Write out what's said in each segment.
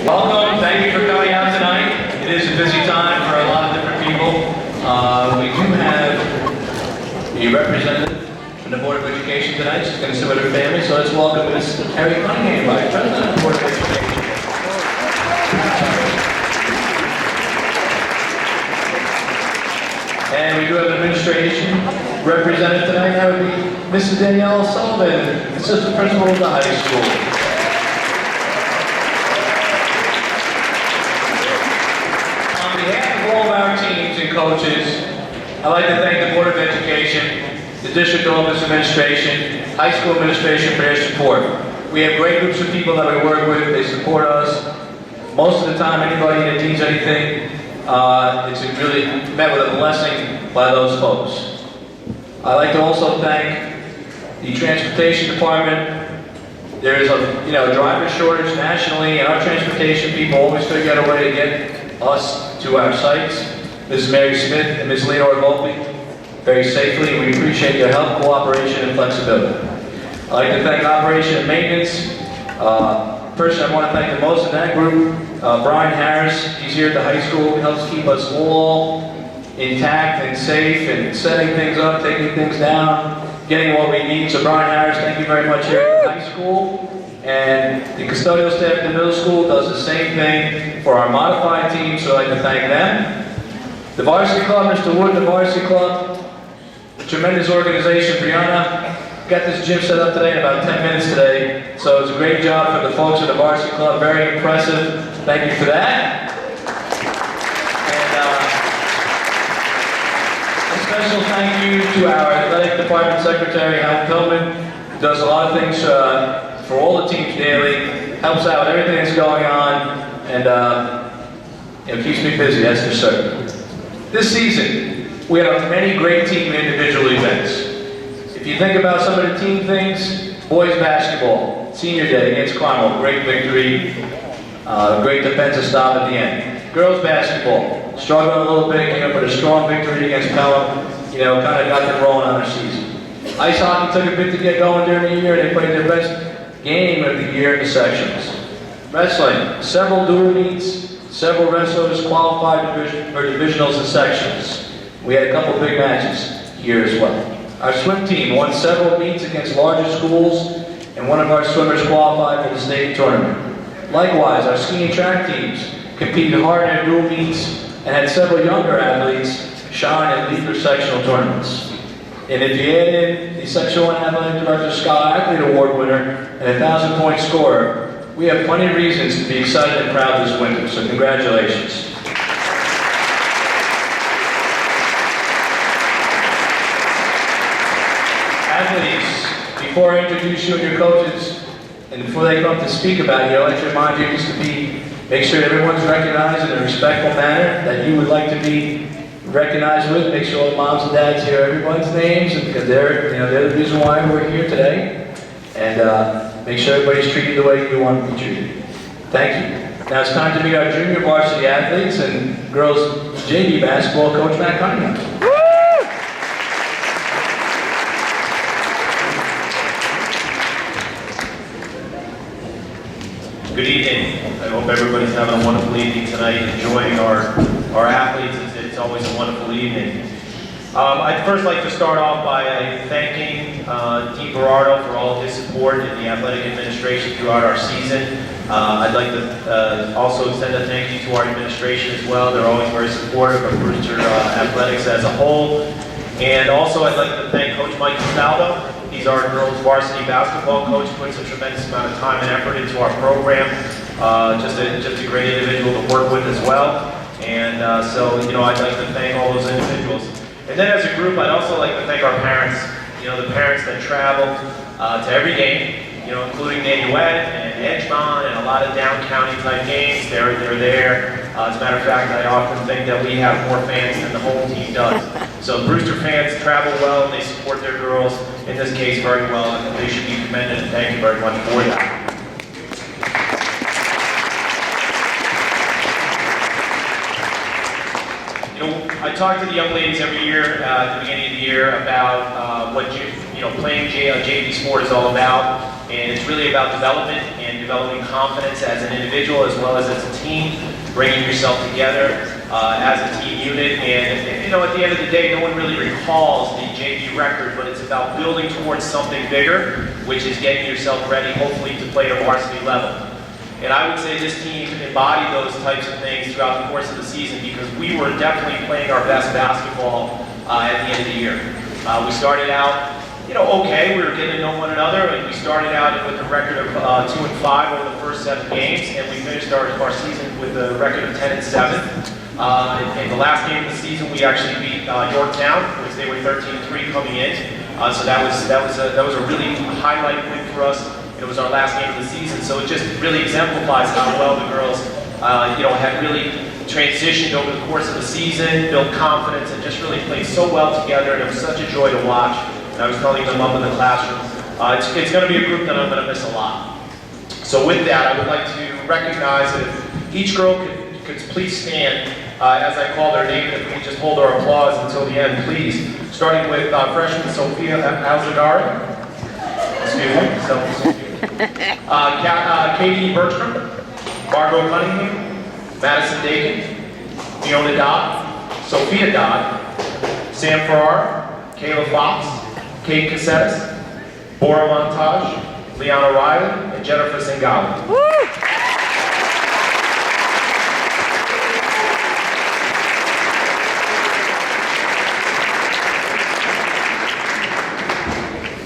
Welcome, thank you for coming out tonight. It is a busy time for a lot of different people. We do have a representative from the Board of Education tonight. She's going to sit with her family, so let's welcome Ms. Terry Cunningham, Vice President of the Board of Education. And we do have an administration representative tonight. That would be Mrs. Danielle Sullivan, Assistant Principal of the high school. On behalf of all of our teams and coaches, I'd like to thank the Board of Education, the District Office Administration, High School Administration for their support. We have great groups of people that we work with. They support us. Most of the time, anybody that needs anything, it's really met with a blessing by those folks. I'd like to also thank the Transportation Department. There is a driver shortage nationally, and our transportation people always figure out a way to get us to our sites. Mrs. Mary Smith and Ms. Leonore Volpe, very safely. We appreciate your help, cooperation, and flexibility. I'd like to thank Operation and Maintenance. Person I want to thank the most in that group, Brian Harris. He's here at the high school. He helps keep us all intact and safe and setting things up, taking things down, getting what we need. So Brian Harris, thank you very much here at the high school. And the custodial staff at the middle school does the same thing for our modified team, so I'd like to thank them. The varsity club, Mr. Wood, the varsity club, a tremendous organization. Brianna got this gym set up today in about 10 minutes today, so it's a great job for the folks at the varsity club. Very impressive. Thank you for that. And a special thank you to our athletic department secretary, Hal Pillman, who does a lot of things for all the teams daily, helps out with everything that's going on, and keeps me busy, that's for certain. This season, we have many great team and individual events. If you think about some of the team things, boys basketball, senior day against Carmel, great victory, great defensive stop at the end. Girls basketball, struggled a little bit, came up with a strong victory against Pelham, kind of got them rolling on their season. Ice hockey took a bit to get going during the year. They played their best game of the year in the sections. Wrestling, several dual meets, several wrestlers qualified for divisionals and sections. We had a couple big matches here as well. Our swim team won several meets against larger schools, and one of our swimmers qualified for the state tournament. Likewise, our ski and track teams competed hard in their dual meets and had several younger athletes shine and lead their sectional tournaments. And if you add in the Section 1 Athletic Director Scholar Athlete Award winner and a 1,000-point scorer, we have plenty of reasons to be excited and proud this winter, so congratulations. Athletes, before I introduce you and your coaches, and before they come up to speak about you, I'd like to remind you just to make sure everyone's recognized in a respectful manner that you would like to be recognized with. Make sure all the moms and dads hear everyone's names, because they're the reason why we're here today. And make sure everybody's treated the way you want to be treated. Thank you. Now it's time to meet our junior varsity athletes and girls JV basketball coach Matt Cunningham. Good evening. I hope everybody's having a wonderful evening tonight, enjoying our athletes. It's always a wonderful evening. I'd first like to start off by thanking Dean Berardo for all of his support in the athletic administration throughout our season. I'd like to also extend a thank you to our administration as well. They're always very supportive of Brewster athletics as a whole. And also I'd like to thank Coach Mike Castaldo. He's our girls varsity basketball coach, puts a tremendous amount of time and effort into our program. Just a great individual to work with as well. And so I'd like to thank all those individuals. And then as a group, I'd also like to thank our parents. The parents that travel to every game, including Nanuet and Edgemont and a lot of down county type games. They're there. As a matter of fact, I often think that we have more fans than the home team does. So Brewster fans travel well, and they support their girls, in this case, very well, and they should be commended, and thank you very much for that. I talk to the young ladies every year at the beginning of the year about playing JV sport is all about, and it's really about development and developing confidence as an individual as well as a team, bringing yourself together as a team unit. And at the end of the day, no one really recalls the JV record, but it's about building towards something bigger, which is getting yourself ready, hopefully, to play at a varsity level. And I would say this team embodied those types of things throughout the course of the season because we were definitely playing our best basketball at the end of the year. We started out, okay, we were getting to know one another, and we started out with a record of 2-5 over the first 7 games, and we finished our season with a record of 10-7. In the last game of the season, we actually beat Yorktown, which they were 13-3 coming in. So that was a really highlight win for us. It was our last game of the season, so it just really exemplifies how well the girls, had really transitioned over the course of the season, built confidence, and just really played so well together. And it was such a joy to watch. And I was telling them up in the classroom, it's going to be a group that I'm going to miss a lot. So with that, I would like to recognize that if each girl could please stand as I call their name, if we just hold our applause until the end, please. Starting with freshman Sophia Alzagari. Excuse me. Katie Bertram, Margot Cunningham, Madison Dakin, Fiona Dodd, Sophia Dodd, Sam Farrar, Kayla Fox, Kate Cassettis, Bora Montage, Leona Riley, and Jennifer Singali.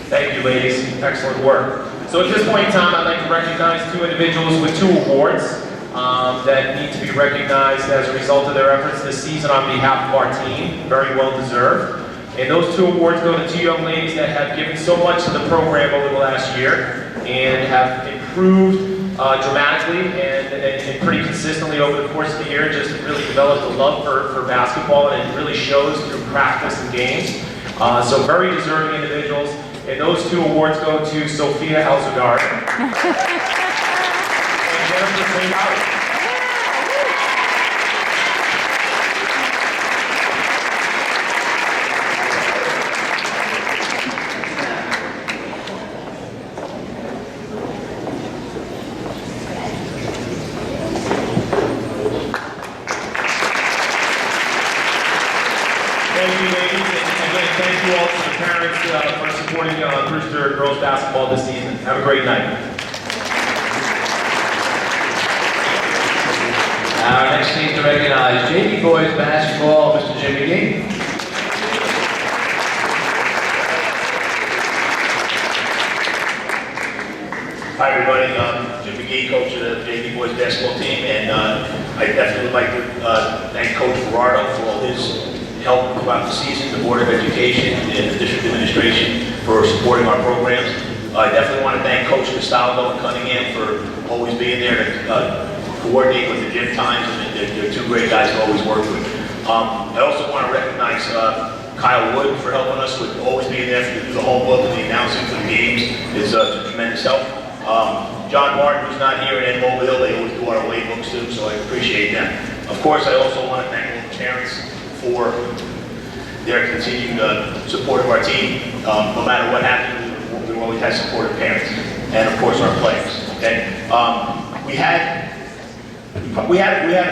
Thank you, ladies. Excellent work. So at this point in time, I'd like to recognize 2 individuals with 2 awards that need to be recognized as a result of their efforts this season on behalf of our team. Very well deserved. And those 2 awards go to 2 young ladies that have given so much to the program over the last year and have improved dramatically and pretty consistently over the course of the year, just really developed a love for basketball, and it really shows through practice and games. So very deserving individuals. And those 2 awards go to Sophia Alzagari and Jennifer Singali. Thank you, ladies, and again, thank you all to the parents for supporting Brewster girls basketball this season. Have a great night. Our next team to recognize JV boys basketball, Mr. Jim McGee. Hi everybody, Jim McGee, coach of the JV boys basketball team, and I definitely would like to thank Coach Gerardo for all his help throughout the season, the Board of Education, and the district administration for supporting our programs. I definitely want to thank Coach Castaldo and Cunningham for always being there to coordinate with the gym times, and they're 2 great guys to always work with. I also want to recognize Kyle Wood for helping us with always being there for the home book and the announcing for the games. It's a tremendous help. John Martin, who's not here, and Ed Mobile, they always do our away books too, so I appreciate them. Of course, I also want to thank all the parents for their continued support of our team. No matter what happens, we always have supportive parents, and of course our players. Okay, we had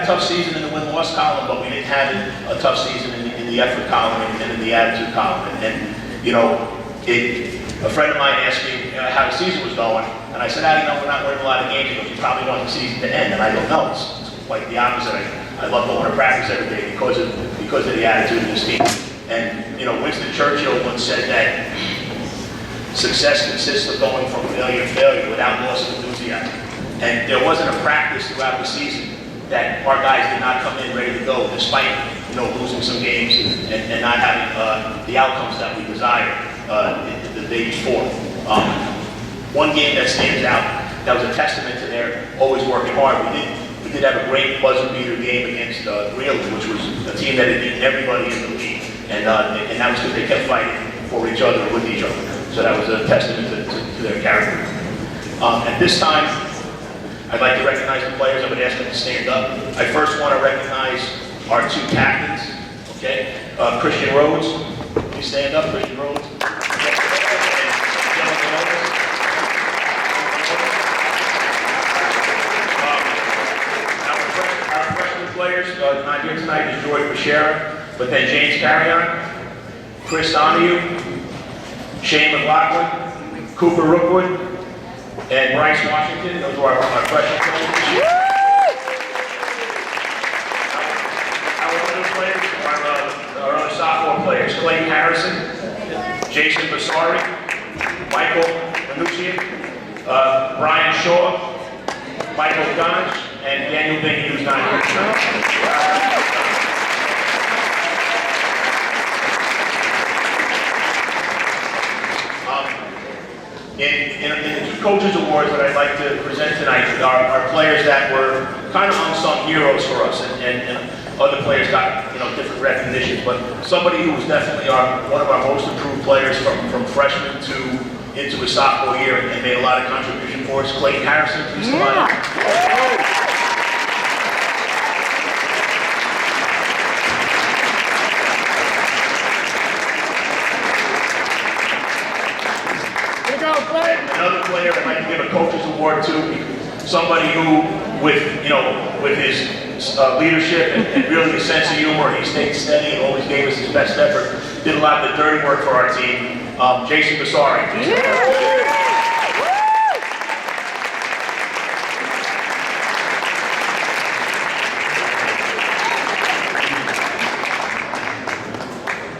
a tough season in the win-loss column, but we didn't have a tough season in the effort column and in the attitude column. And a friend of mine asked me how the season was going, and I said, we're not winning a lot of games. He goes, you probably want the season to end, and I don't know. It's quite the opposite. I love going to practice every day because of the attitude of this team. And Winston Churchill once said that success consists of going from failure to failure without loss of enthusiasm. And there wasn't a practice throughout the season that our guys did not come in ready to go, despite losing some games and not having the outcomes that we desired the day before. One game that stands out, that was a testament to their always working hard. We did have a great buzzer beater game against Greeley, which was a team that had beaten everybody in the league, and that was because they kept fighting for each other and with each other. So that was a testament to their character. At this time, I'd like to recognize the players. I would ask them to stand up. I first want to recognize our 2 captains. Okay, Christian Rhodes, please stand up, Christian Rhodes. tonight is George Bashera, but then James Carrion, Chris Donahue, Shane McLaughlin, Cooper Rookwood, and Bryce Washington. Those are our freshman players this year. Our other players are our other sophomore players: Clayton Harrison, Jason Basari, Michael Manucci, Brian Shaw, Michael Gunn, and Daniel Bingy, who's not here tonight. In the two coaches awards that I'd like to present tonight are players that were kind of unsung heroes for us, and other players got different recognitions, but somebody who was definitely one of our most improved players from freshman to into his sophomore year and made a lot of contribution for us. Clayton Harrison, please come on. Another player I'd like to give a coach's award to, somebody who, with his leadership and really his sense of humor, he stayed steady and always gave us his best effort. Did a lot of the dirty work for our team. Jason Basari.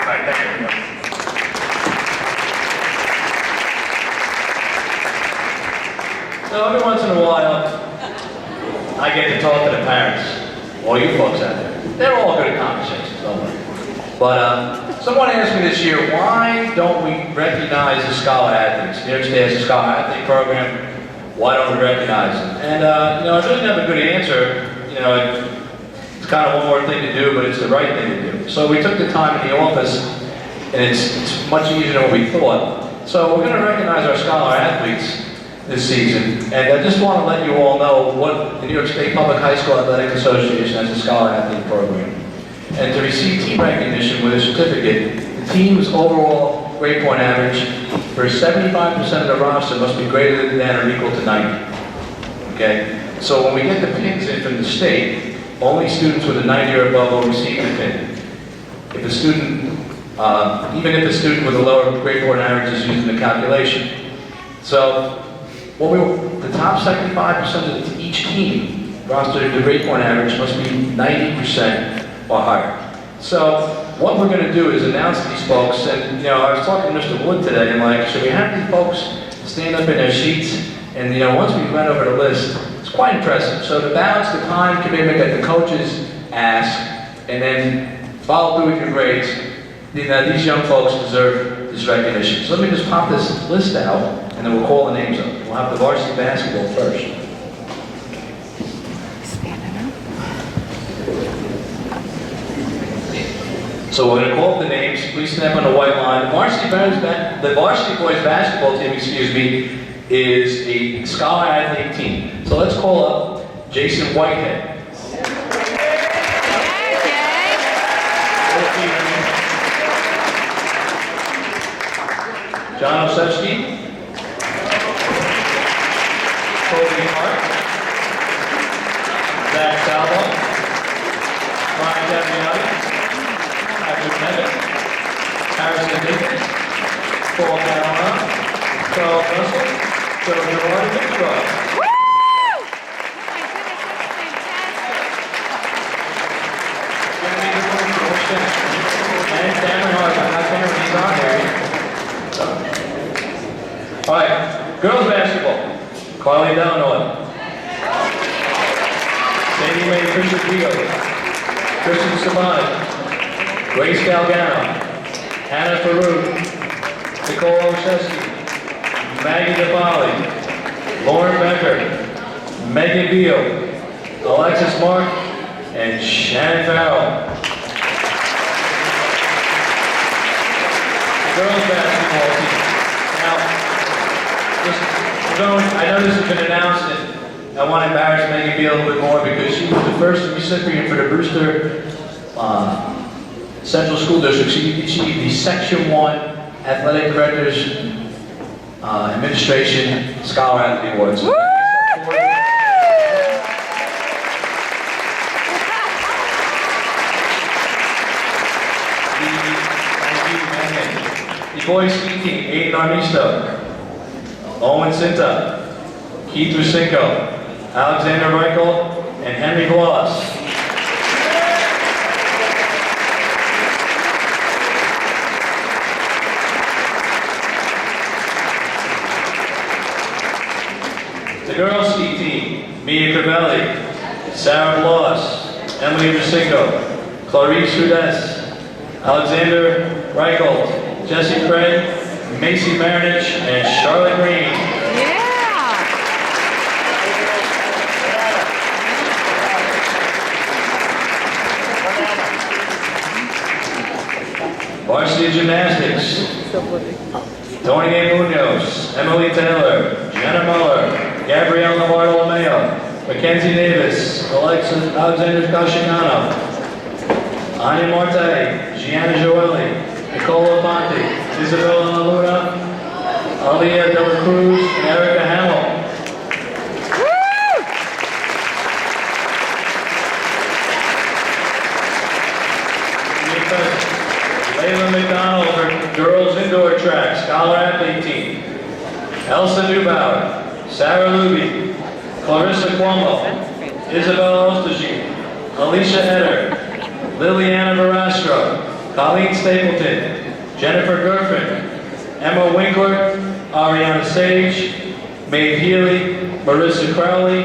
All right, thank you. So every once in a while, I get to talk to the parents, all you folks out there. They're all good at conversations, don't worry. But someone asked me this year, why don't we recognize the scholar athletes? New York State has a scholar athlete program. Why don't we recognize them? And I really didn't have a good answer. It's kind of one more thing to do, but it's the right thing to do. So we took the time in the office, and it's much easier than what we thought. So we're going to recognize our scholar athletes this season, and I just want to let you all know what the New York State Public High School Athletic Association has a scholar athlete program. And to receive team recognition with a certificate, the team's overall grade point average for 75% of the roster must be greater than or equal to 90. Okay? So when we get the pins in from the state, only students with a 90 or above will receive the pin. If a student, even if a student with a lower grade point average is using the calculation. So the top 75% of each team roster, the grade point average must be 90% or higher. So what we're going to do is announce these folks, and I was talking to Mr. Wood today, and should we have these folks stand up in their seats? And once we went over the list, it's quite impressive. So to balance the time commitment that the coaches ask, and then follow through with your grades, these young folks deserve this recognition. So let me just pop this list out, and then we'll call the names up. We'll have the varsity basketball first. So we're going to call up the names. Please stand up on the white line. The varsity boys basketball team, is a scholar athlete team. So let's call up Jason Whitehead. John Osevsky. Kobe Hart. Zach Salvo. Ryan Gabrielli. Patrick Nevitt. Harrison Dickens. Paul Carolina. Charles Russell. Joe Girardi Fitzroy. And Cameron Hart. I'm not Cameron, he's on here. All right, girls basketball. Carly Delanoy. Sandy Mae Fisher Dio. Kristen Savani. Grace Galgano. Hannah Farouk. Nicole Olszewski. Maggie DePauli. Lauren Becker. Megan Beal. Alexis Mark. And Shannon Farrell. Girls basketball team. Now, I know this has been announced, and I want to embarrass Megan Beal a little bit more because she was the first recipient for the Brewster Central School District. She achieved the Section 1 Athletic Directors Administration Scholar Athlete Awards. So boys ski team, Aiden Armisto, Owen Sinta, Keith Rusinko, Alexander Reichel, and Henry Gloss. The girls ski team, Mia Crivelli, Sarah Bloss, Emily Rusinko, Clarice Rudes, Alexander Reichel, Jesse Craig, Macy Marinich, and Charlotte Green. Varsity Gymnastics, Tony A. Munoz, Emily Taylor, Jenna Muller, Gabrielle Navarro-Lameo, Mackenzie Davis, Alexander Casciano, Anya Marte, Gianna Joeli, Nicola Ponte, Isabella Luna, Alia De La Cruz, and Erica Hamill. Layla McDonald for girls indoor track, scholar athlete team. Elsa Neubauer, Sarah Luby, Clarissa Cuomo, Isabel Ostagine, Alicia Eder, Liliana Verastro, Colleen Stapleton, Jennifer Gerfin, Emma Winkler, Ariana Sage, Maeve Healy, Marissa Crowley,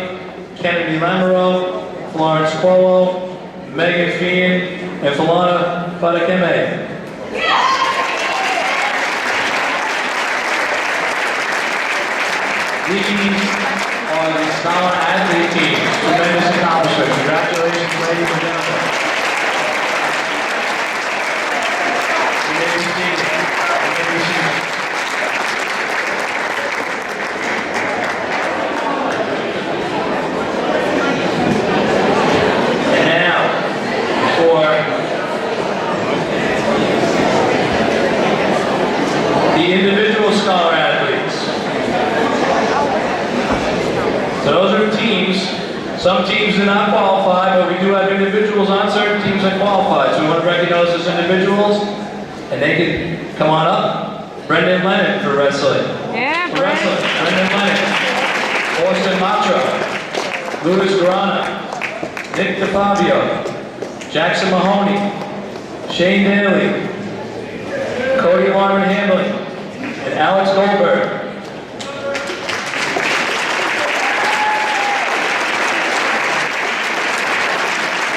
Kennedy Lamoureux, Florence Cuomo, Megan Fian, and Falana Fadakeme. These are the scholar athlete teams. Tremendous accomplishment. Congratulations, ladies and gentlemen. You may be seated. You may be seated. And now, for the individual scholar athletes. So those are teams. Some teams do not qualify, but we do have individuals on certain teams that qualify. So we want to recognize those individuals, and they can come on up. Brendan Lennon for wrestling. Yeah, For wrestling, Brendan Lennon. Austin Matra. Louis Grana. Nick DeFabio. Jackson Mahoney. Shane Daly. Cody Marvin Hamlin. And Alex Goldberg.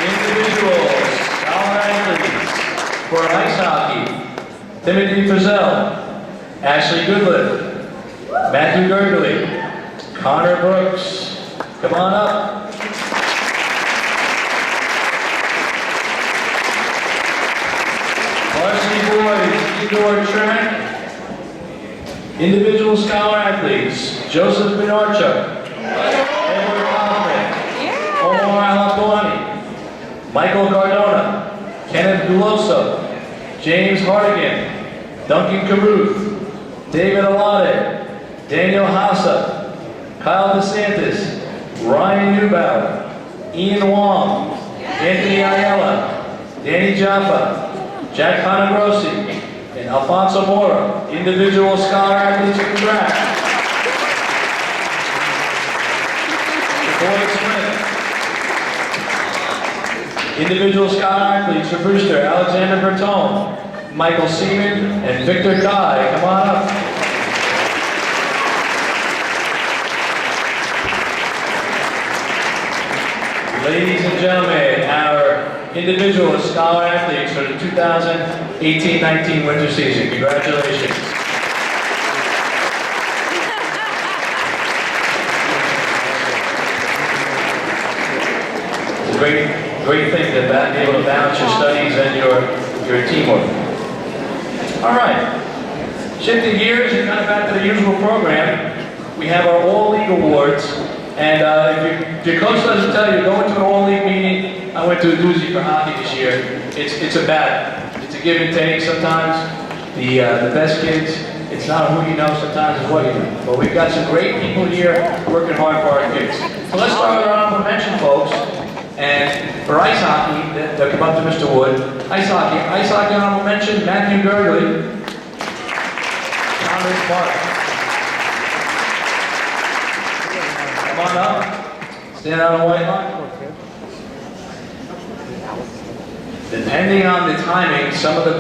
Individuals, scholar athletes, for ice hockey, Timothy Frizzell, Ashley Goodliffe, Matthew Gergely, Connor Brooks. Come on up. Varsity boys, indoor track, individual scholar athletes, Joseph Benarchuk, Edward Kaufman, Omar Alapolani, Michael Cardona, Kenneth Guloso, James Hardigan, Duncan Caruth, David Alade, Daniel Hassa, Kyle DeSantis, Ryan Neubauer, Ian Wong, Anthony Ayala, Danny Jaffa, Jack Panagrossi, and Alfonso Mora, individual scholar athletes in track. Boyd Smith. Individual scholar athletes for Brewster, Alexander Bertone, Michael Seaman, and Victor Guy. Come on up. Ladies and gentlemen, our individual scholar athletes for the 2018-19 winter season. Congratulations. It's a great thing to be able to balance your studies and your teamwork. All right. Shifting gears and kind of back to the usual program, we have our All-League Awards. And if your coach doesn't tell you, go into an all-league meeting. I went to a doozy for hockey this year. It's a battle. It's a give and take sometimes. The best kids, it's not who you know, sometimes it's what you know. But we've got some great people here working hard for our kids. So let's start with our honorable mention, folks. And for ice hockey, they'll come up to Mr. Wood. Ice hockey honorable mention, Matthew Gergely. Conference Park. Come on up. Stand on the white line. Depending on the timing, some of the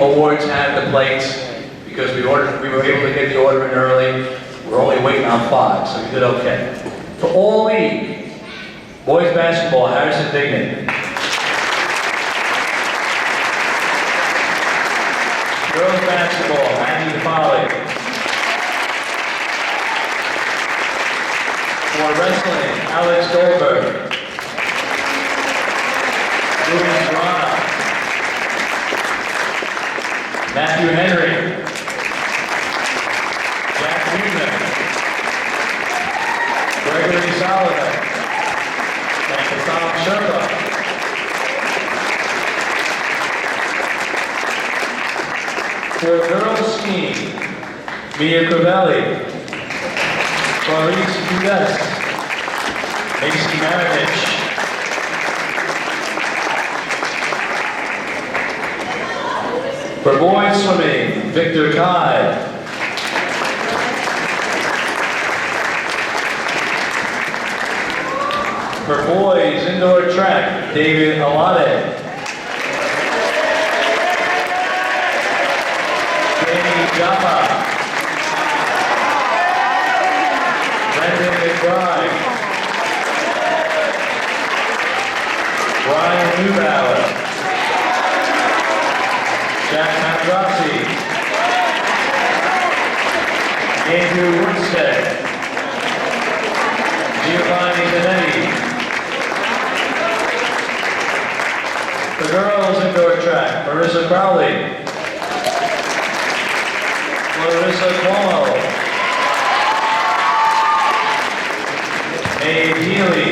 awards have the plates because we were able to get the order in early. We're only waiting on 5, so we did okay. For all league, boys basketball, Harrison Dignan. Girls basketball, Maggie DePaoli. For wrestling, Alex Goldberg. Louis Serrano. Matthew Henry. Jack Newman. Gregory Sullivan. And Tom Sherpa. For girls skiing, Mia Crivelli. Clarice Budest. Macy Maravich. For boys swimming, Victor Kai. For boys indoor track, David Alade. Jamie Joppa. Brendan McBride. Ryan Neubauer. Jack Madrassi. Andrew Woodstead. Giovanni Zanetti. The girls indoor track, Marissa Crowley. Clarissa Cuomo. Abe Healy.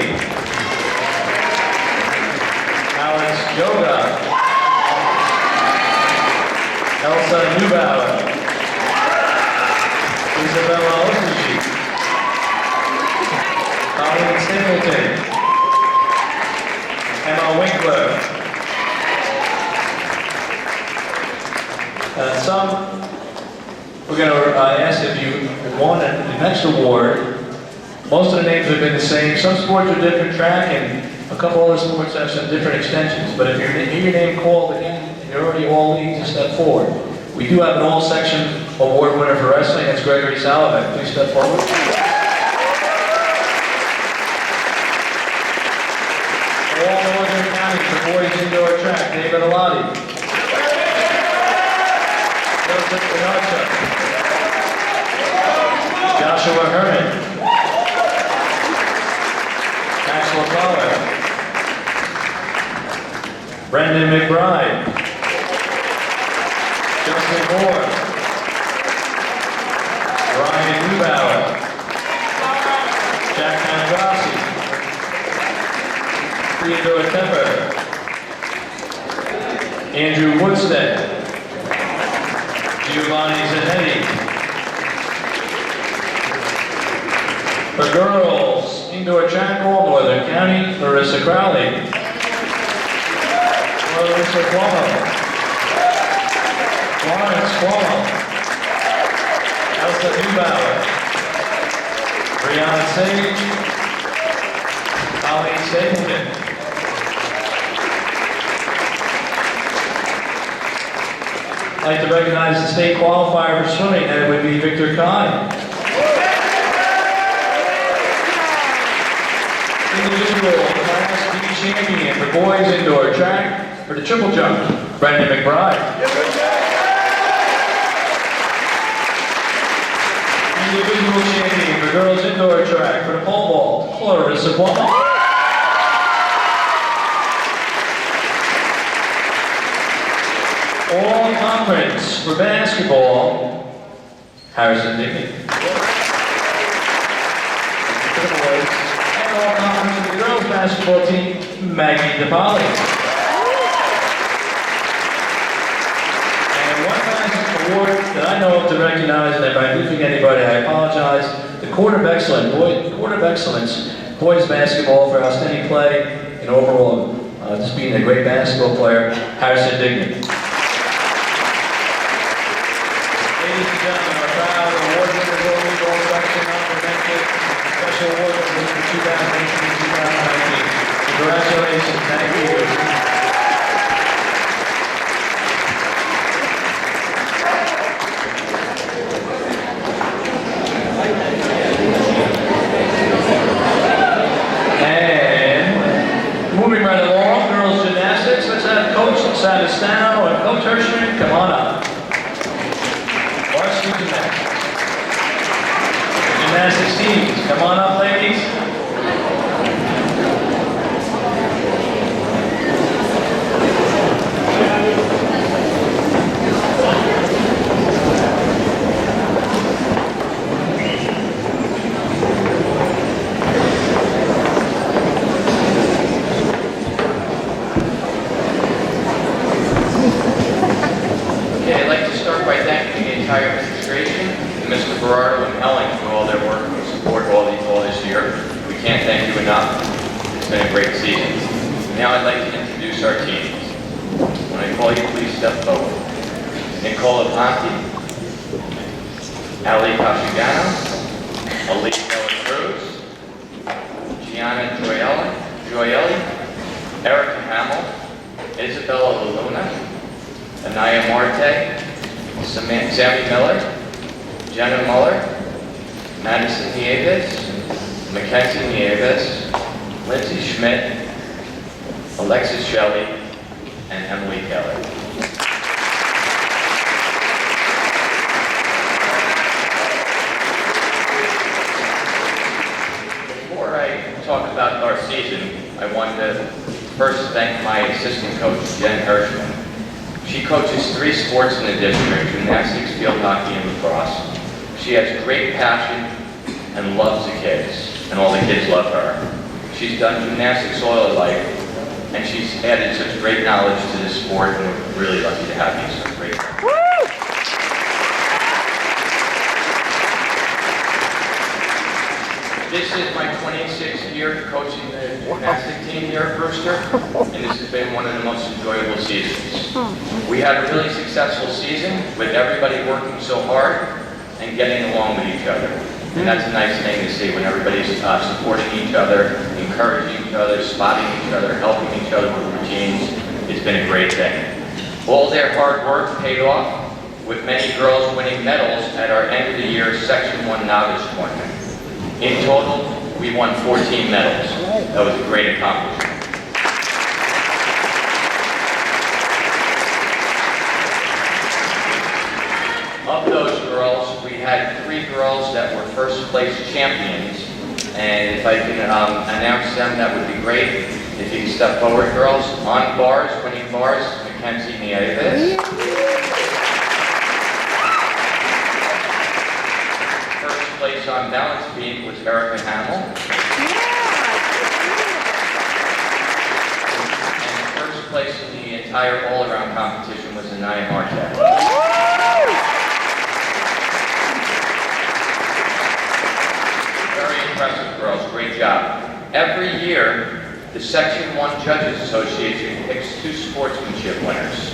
Alex Joga. Elsa Neubauer. Isabella Osuji. Colleen Stapleton. Emma Winkler. We're going to ask if you want the next award. Most of the names have been the same. Some sports are different track, and a couple other sports have some different extensions. But if you hear your name called again, and you're already all leagues, to step forward. We do have an all-section award winner for wrestling. That's Gregory Sullivan. Please step forward. All Northern County for boys indoor track, David Alati. Joseph Bernardo. Joshua Herman. Maxwell Collar. Brendan McBride. Justin Moore. Ryan Neubauer. Jack Madrassi. Theodore Tepper. Andrew Woodstead. Giovanni Zanetti. For girls, indoor track, all Northern County, Marissa Crowley. Clarissa Cuomo. Florence Cuomo. Elsa Neubauer. Brianna Sage. Colleen Stapleton. I'd like to recognize the state qualifier for swimming, and it would be Victor Kai. Individual Class B champion for boys indoor track for the triple jump, Brendan McBride. Individual champion for girls indoor track for the pole vault, Clarissa Cuomo. All conference for basketball, Harrison Dignan. And all conference for the girls basketball team, Maggie DePaoli. And one last award that I know of to recognize, and if I do forget anybody, I apologize. The Court of Excellence, boys basketball for outstanding play and overall, just being a great basketball player, Harrison Dignan. Ladies and gentlemen. special award for 2018-2019. Congratulations, thank you. And moving right along, girls gymnastics, let's have Coach Savastano and Coach Hirschman, come on up. Varsity gymnastics. Gymnastics teams, come on up, ladies. Okay, I'd like to start by thanking the entire administration, and Mr. Berardo and Helen for all their work and support all this year. We can't thank you enough. It's been a great season. Now I'd like to introduce our teams. When I call you, please step forward. Nicola Ponte, Ali Cashigano, Elise Miller Cruz, Gianna Gioielli, Erica Hamill, Isabella Luna, Anaya Marte, Sammy Miller, Jenna Muller, Madison Nieves, Mackenzie Nieves, Lindsay Schmidt, Alexis Shelley, and Emily Keller. Before I talk about our season, I want to first thank my assistant coach, Jen Hirschman. She coaches 3 sports in the district: gymnastics, field hockey, and lacrosse. She has great passion and loves the kids, and all the kids love her. She's done gymnastics all her life, and she's added such great knowledge to this sport, and we're really lucky to have you. So great. This is my 26th year coaching the gymnastic team here at Brewster, and this has been one of the most enjoyable seasons. We had a really successful season with everybody working so hard and getting along with each other. And that's a nice thing to see when everybody's supporting each other, encouraging each other, spotting each other, helping each other with routines. It's been a great thing. All their hard work paid off with many girls winning medals at our end of the year Section 1 Novice Tournament. In total, we won 14 medals. That was a great accomplishment. Of those girls, we had 3 girls that were first place champions. And if I can announce them, that would be great. If you can step forward, girls. On bars, winning bars, Mackenzie Nieves. First place on balance beam was Erica Hamill. And first place in the entire all-around competition was Anaya Marte. Very impressive girls, great job. Every year, the Section 1 Judges Association picks 2 sportsmanship winners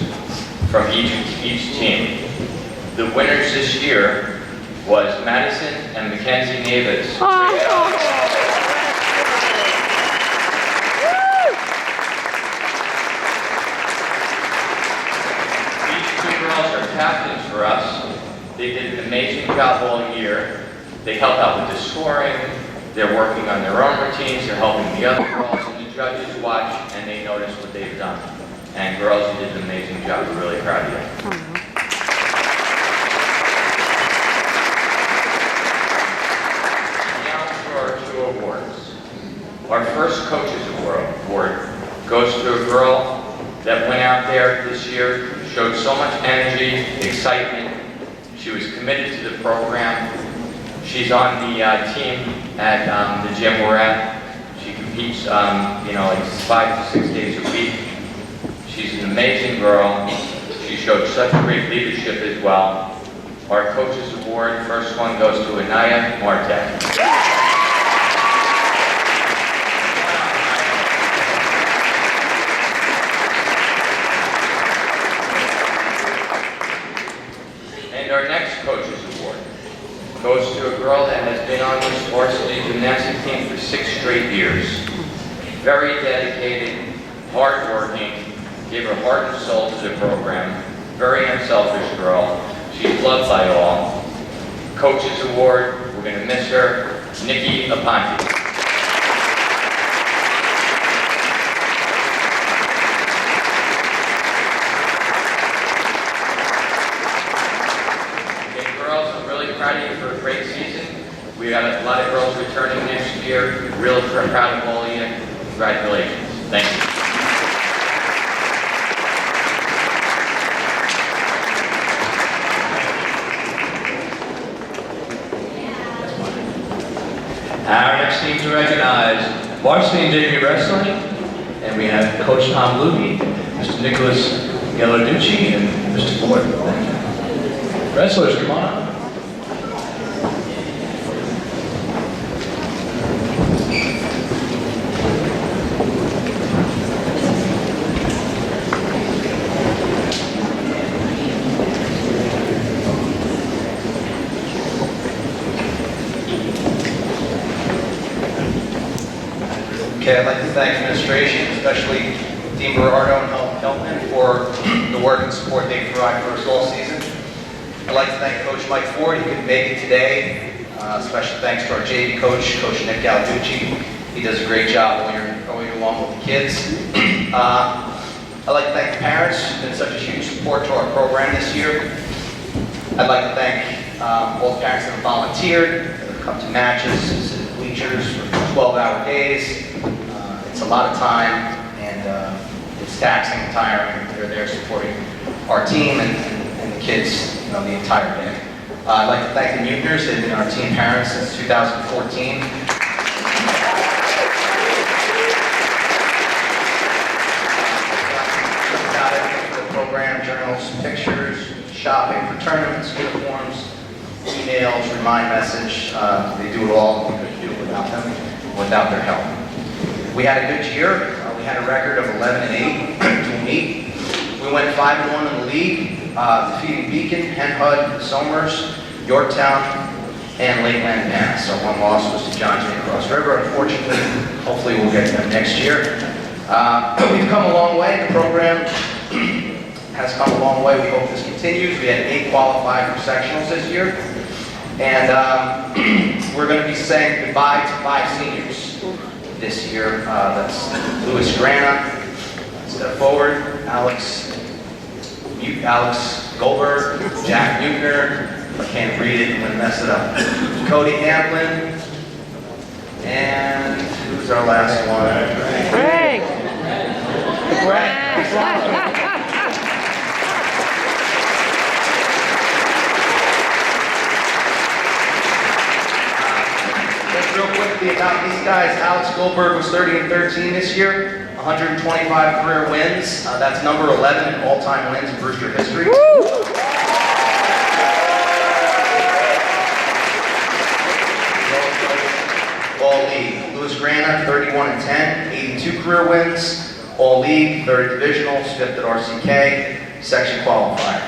from each team. The winners this year was Madison and Mackenzie Nieves. These 2 girls are captains for us. They did an amazing job all year. They help out with the scoring. They're working on their own routines. They're helping the other girls, and the judges watch and they notice what they've done. And girls, you did an amazing job. We're really proud of you. Our 2 awards. Our first Coaches Award goes to a girl that went out there this year, showed so much energy, excitement. She was committed to the program. She's on the team at the gym we're at. She competes, like 5 to 6 days a week. She's an amazing girl. She showed such great leadership as well. Our Coaches Award, first one goes to Anaya Marte. And our next Coaches Award goes to a girl girl that has been on this varsity gymnastics team for 6 straight years. Very dedicated, hardworking, gave her heart and soul to the program. Very unselfish girl. She's loved by all. Coach's Award, we're going to miss her, Nikki Aponte. Okay, girls, I'm really proud of you for a great season. We got a lot of girls returning next year. Really proud of all of you. Congratulations. Thank you. Our next team to recognize, varsity and JV wrestling, and we have Coach Tom Luby, Mr. Nicholas Gallarducci, and Mr. Ford. Thank you. Wrestlers, come on up. Okay, I'd like to thank administration, especially Dean Berardo and Helen Keltman for the work and support they provide for us all season. I'd like to thank Coach Mike Ford, he couldn't make it today. Special thanks to our JV coach, Coach Nick Gallarducci. He does a great job going along with the kids. I'd like to thank the parents, who've been such a huge support to our program this year. I'd like to thank all the parents that have volunteered, that have come to matches, sit in bleachers for 12-hour days. It's a lot of time, and it's taxing and tiring. They're there supporting our team and the kids, the entire day. I'd like to thank the Mutners. They've been our team parents since 2014. Got everything for the program: journals, pictures, shopping for tournaments, uniforms, emails, remind message. They do it all. We couldn't do it without them, without their help. We had a good year. We had a record of 11-8 to meet. We went 5-1 in the league, defeating Beacon, Hen Hud, Somers, Yorktown, and Lakeland Mass. Our one loss was to John Jay Cross River. Unfortunately, hopefully we'll get them next year. We've come a long way. The program has come a long way. We hope this continues. We had 8 qualified for sectionals this year. And we're going to be saying goodbye to 5 seniors this year. That's Louis Grana, step forward, Alex Goldberg, Jack Mutner, I can't read it, I'm going to mess it up, Cody Hamlin, and who's our last one? Greg. Just real quickly about these guys, Alex Goldberg was 30-13 this year, 125 career wins. That's number 11 in all-time wins in Brewster history. All league. Louis Grana, 31-10, 82 career wins. All league, 3rd divisional, 5th at RCK, section qualifier.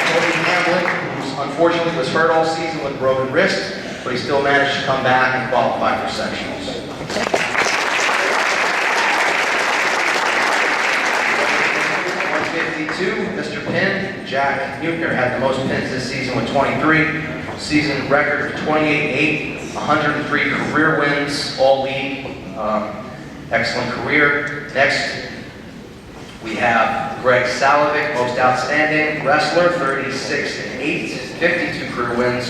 Cody Hamlin, who unfortunately was hurt all season with a broken wrist, but he still managed to come back and qualify for sectionals. 152, Mr. Pin, Jack Mutner had the most pins this season with 23. Season record of 28-8, 103 career wins, all league. Excellent career. Next, we have Greg Salovic, most outstanding wrestler, 36-8, 52 career wins,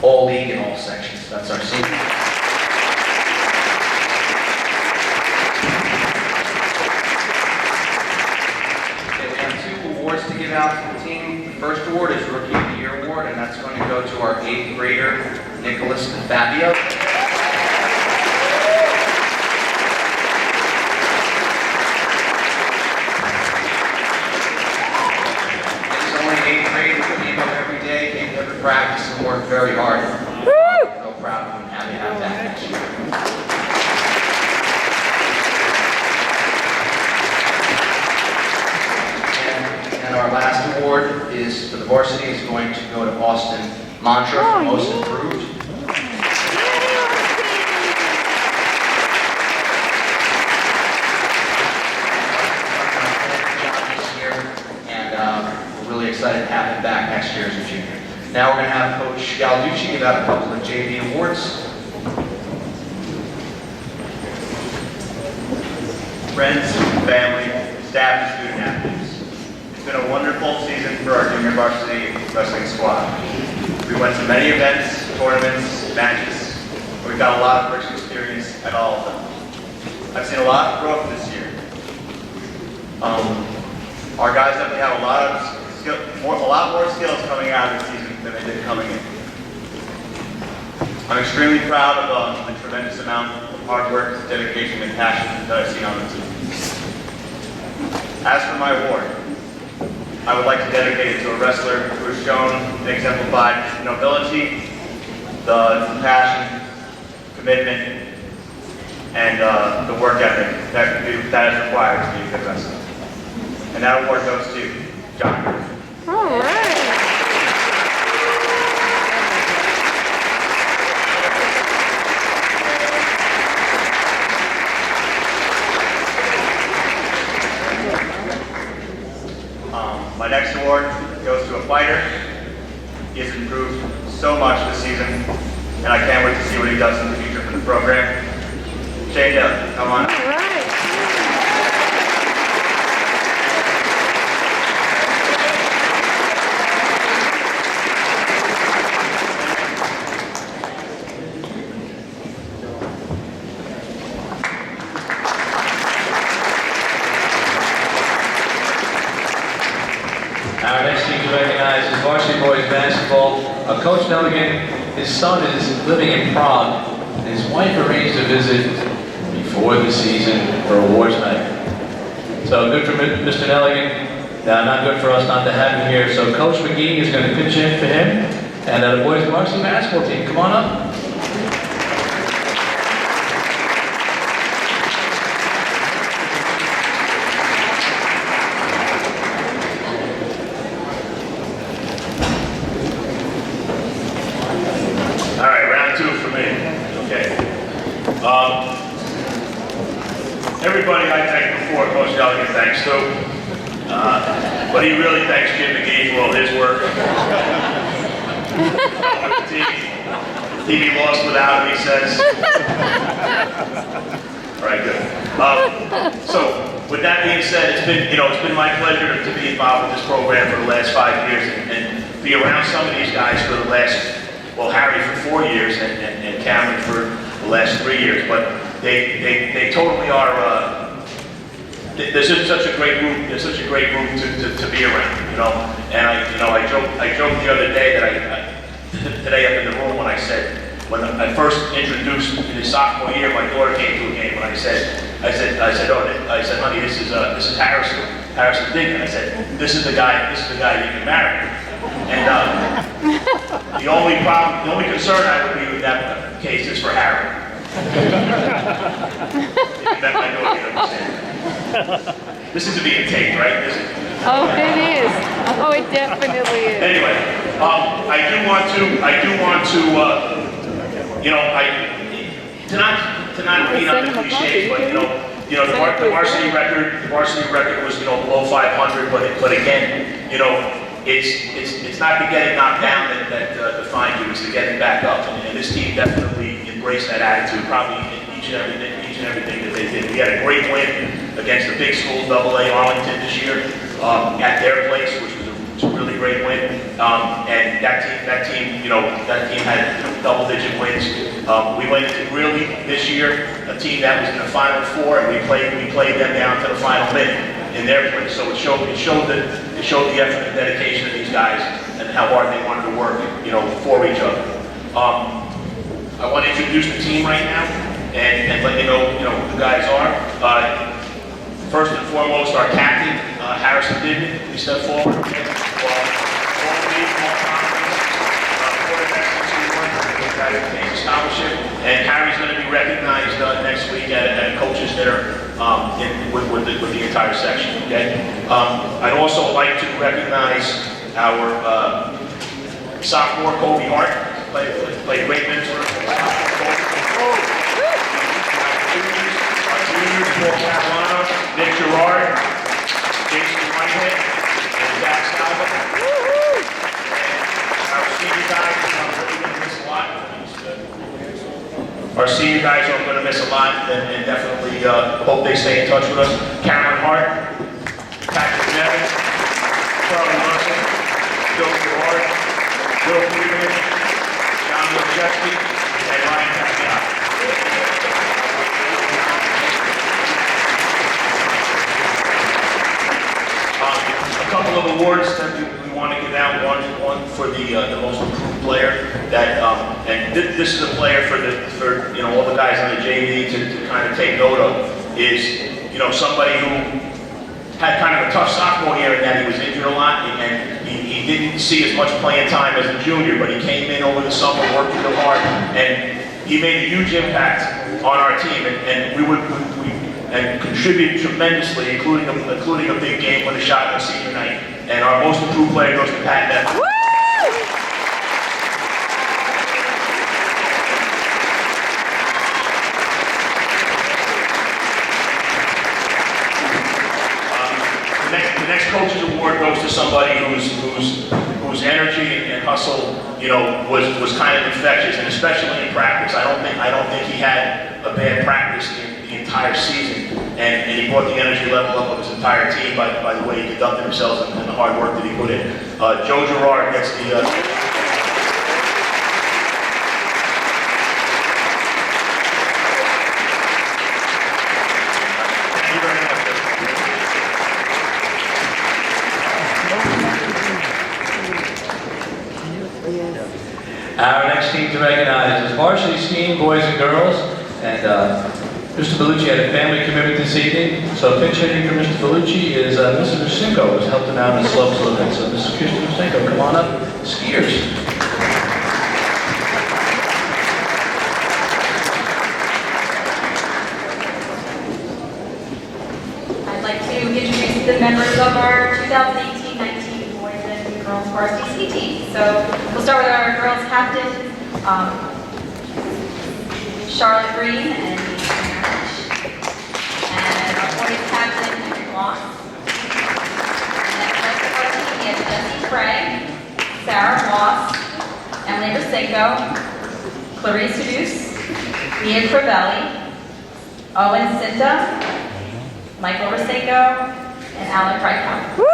all league in all sections. That's our senior. Okay, we have 2 awards to give out to the team. The first award is Rookie of the Year award, and that's going to go to our 8th grader, Nicholas Fabio. Practice and work very hard. So proud of him and happy to have that next year. And our last award is for the varsity is going to go to Austin Mantra for most improved. And we're really excited to have him back next year as a junior. Now we're going to have Coach Galducci give out a couple of JV awards. Friends, family, staff, and student athletes. It's been a wonderful season for our junior varsity wrestling squad. We went to many events, tournaments, matches, and we got a lot of rich experience at all of them. I've seen a lot of growth this year. Our guys definitely have a lot more skills coming out of the season than they did coming in. I'm extremely proud of the tremendous amount of hard work, dedication, and passion that I've seen on the team. As for my award, I would like to dedicate it to a wrestler who has shown and exemplified nobility, the passion, commitment, and the work ethic that is required to be a good wrestler. And that award goes to John. All right. My next award goes to a fighter. He has improved so much this season, and I can't wait to see what he does in the future for the program. Shane Dillon, come on. All right. Our next team to recognize is varsity boys basketball. Coach Nelligan, his son is living in Prague. His wife arranged a visit before the season for awards night. So good for Mr. Nelligan. Not good for us not to have him here. So Coach McGee is going to pitch in for him. And the boys varsity basketball team, come on up. All right, round two for me. Okay. Everybody I thanked before, Coach Nelligan thanks too. But he really thanks Jim McGee for all his work. TV lost without him, he says. All right, good. So, with that being said, it's been my pleasure to be involved with this program for the last 5 years and be around some of these guys for the last, well, Harry for 4 years and Cameron for the last 3 years. But they totally are. There's such a great group. There's such a great group to be around, you know. And I joked the other day that today up in the room when I said, when I first introduced in his sophomore year, my daughter came to a game and I said, honey, this is Harrison Dickon. I said, this is the guy you can marry. And the only concern I would be with that case is for Harry. If you met my daughter, you'd understand. This is to be a tape, right? Oh, it is. Oh, it definitely is. Anyway, I do want to, to not beat up the cliches, but the varsity record was below 500, but again, it's not the getting knocked down that defined you, it's the getting back up, and this team definitely embraced that attitude, probably in each and everything that they did. We had a great win against the big school, AA Arlington this year, at their place, which was a really great win. And that team had double-digit wins. We went into Greeley this year, a team that was in the Final Four, and we played them down to the final minute in their place. So it showed the effort and dedication of these guys and how hard they wanted to work, for each other. I want to introduce the team right now and let you know, who the guys are. First and foremost, our captain, Harrison Dickon. Please step forward. Scholarship, and Harry's going to be recognized next week at a coaches dinner with the entire section, okay? I'd also like to recognize our sophomore Kobe Hart, played great mentor. Our juniors, Paul Catalano, Nick Gerard, Jason Whitehead, and Zach Salva. And our senior guys, I'm really going to miss a lot. Our senior guys are going to miss a lot, and definitely hope they stay in touch with us. Cameron Hart, Patrick Nevins, Charlie Russell, Joe Gerard, Will Freeman, John Milcheski, and Ryan Capiato. A couple of awards that we want to give out. One for the most improved player. And this is a player for all the guys on the JV to kind of take note of. Is somebody who had kind of a tough sophomore year in that he was injured a lot and he didn't see as much playing time as a junior, but he came in over the summer, worked real hard, and he made a huge impact on our team. And we contributed tremendously, including a big game with a shot on senior night. And our most improved player goes to Pat Nevin. The next coach's award goes to somebody whose energy and hustle, was kind of infectious, and especially in practice. I don't think he had a bad practice the entire season, and he brought the energy level up of his entire team by the way he conducted himself and the hard work that he put in. Joe Gerard gets the. Our next team to recognize is varsity skiing, boys and girls. And Mr. Bellucci had a family commitment this evening. So pinch hitting for Mr. Bellucci is Mrs. Rusinko, who's helped him out in the slopes a little bit. So Mrs. Kirsten Rusinko, come on up, skiers. I'd like to introduce the members of our 2018-19 boys and girls varsity ski team. So we'll start with our girls captain, Charlotte Green and our boys captain, Henry Moss. And then the rest of our team, we have Jessie Frey, Sarah Moss, Emily Rusinko, Clarice Deuce, Mia Crivelli, Owen Cinta, Michael Rusinko, and Alan Reichhoff.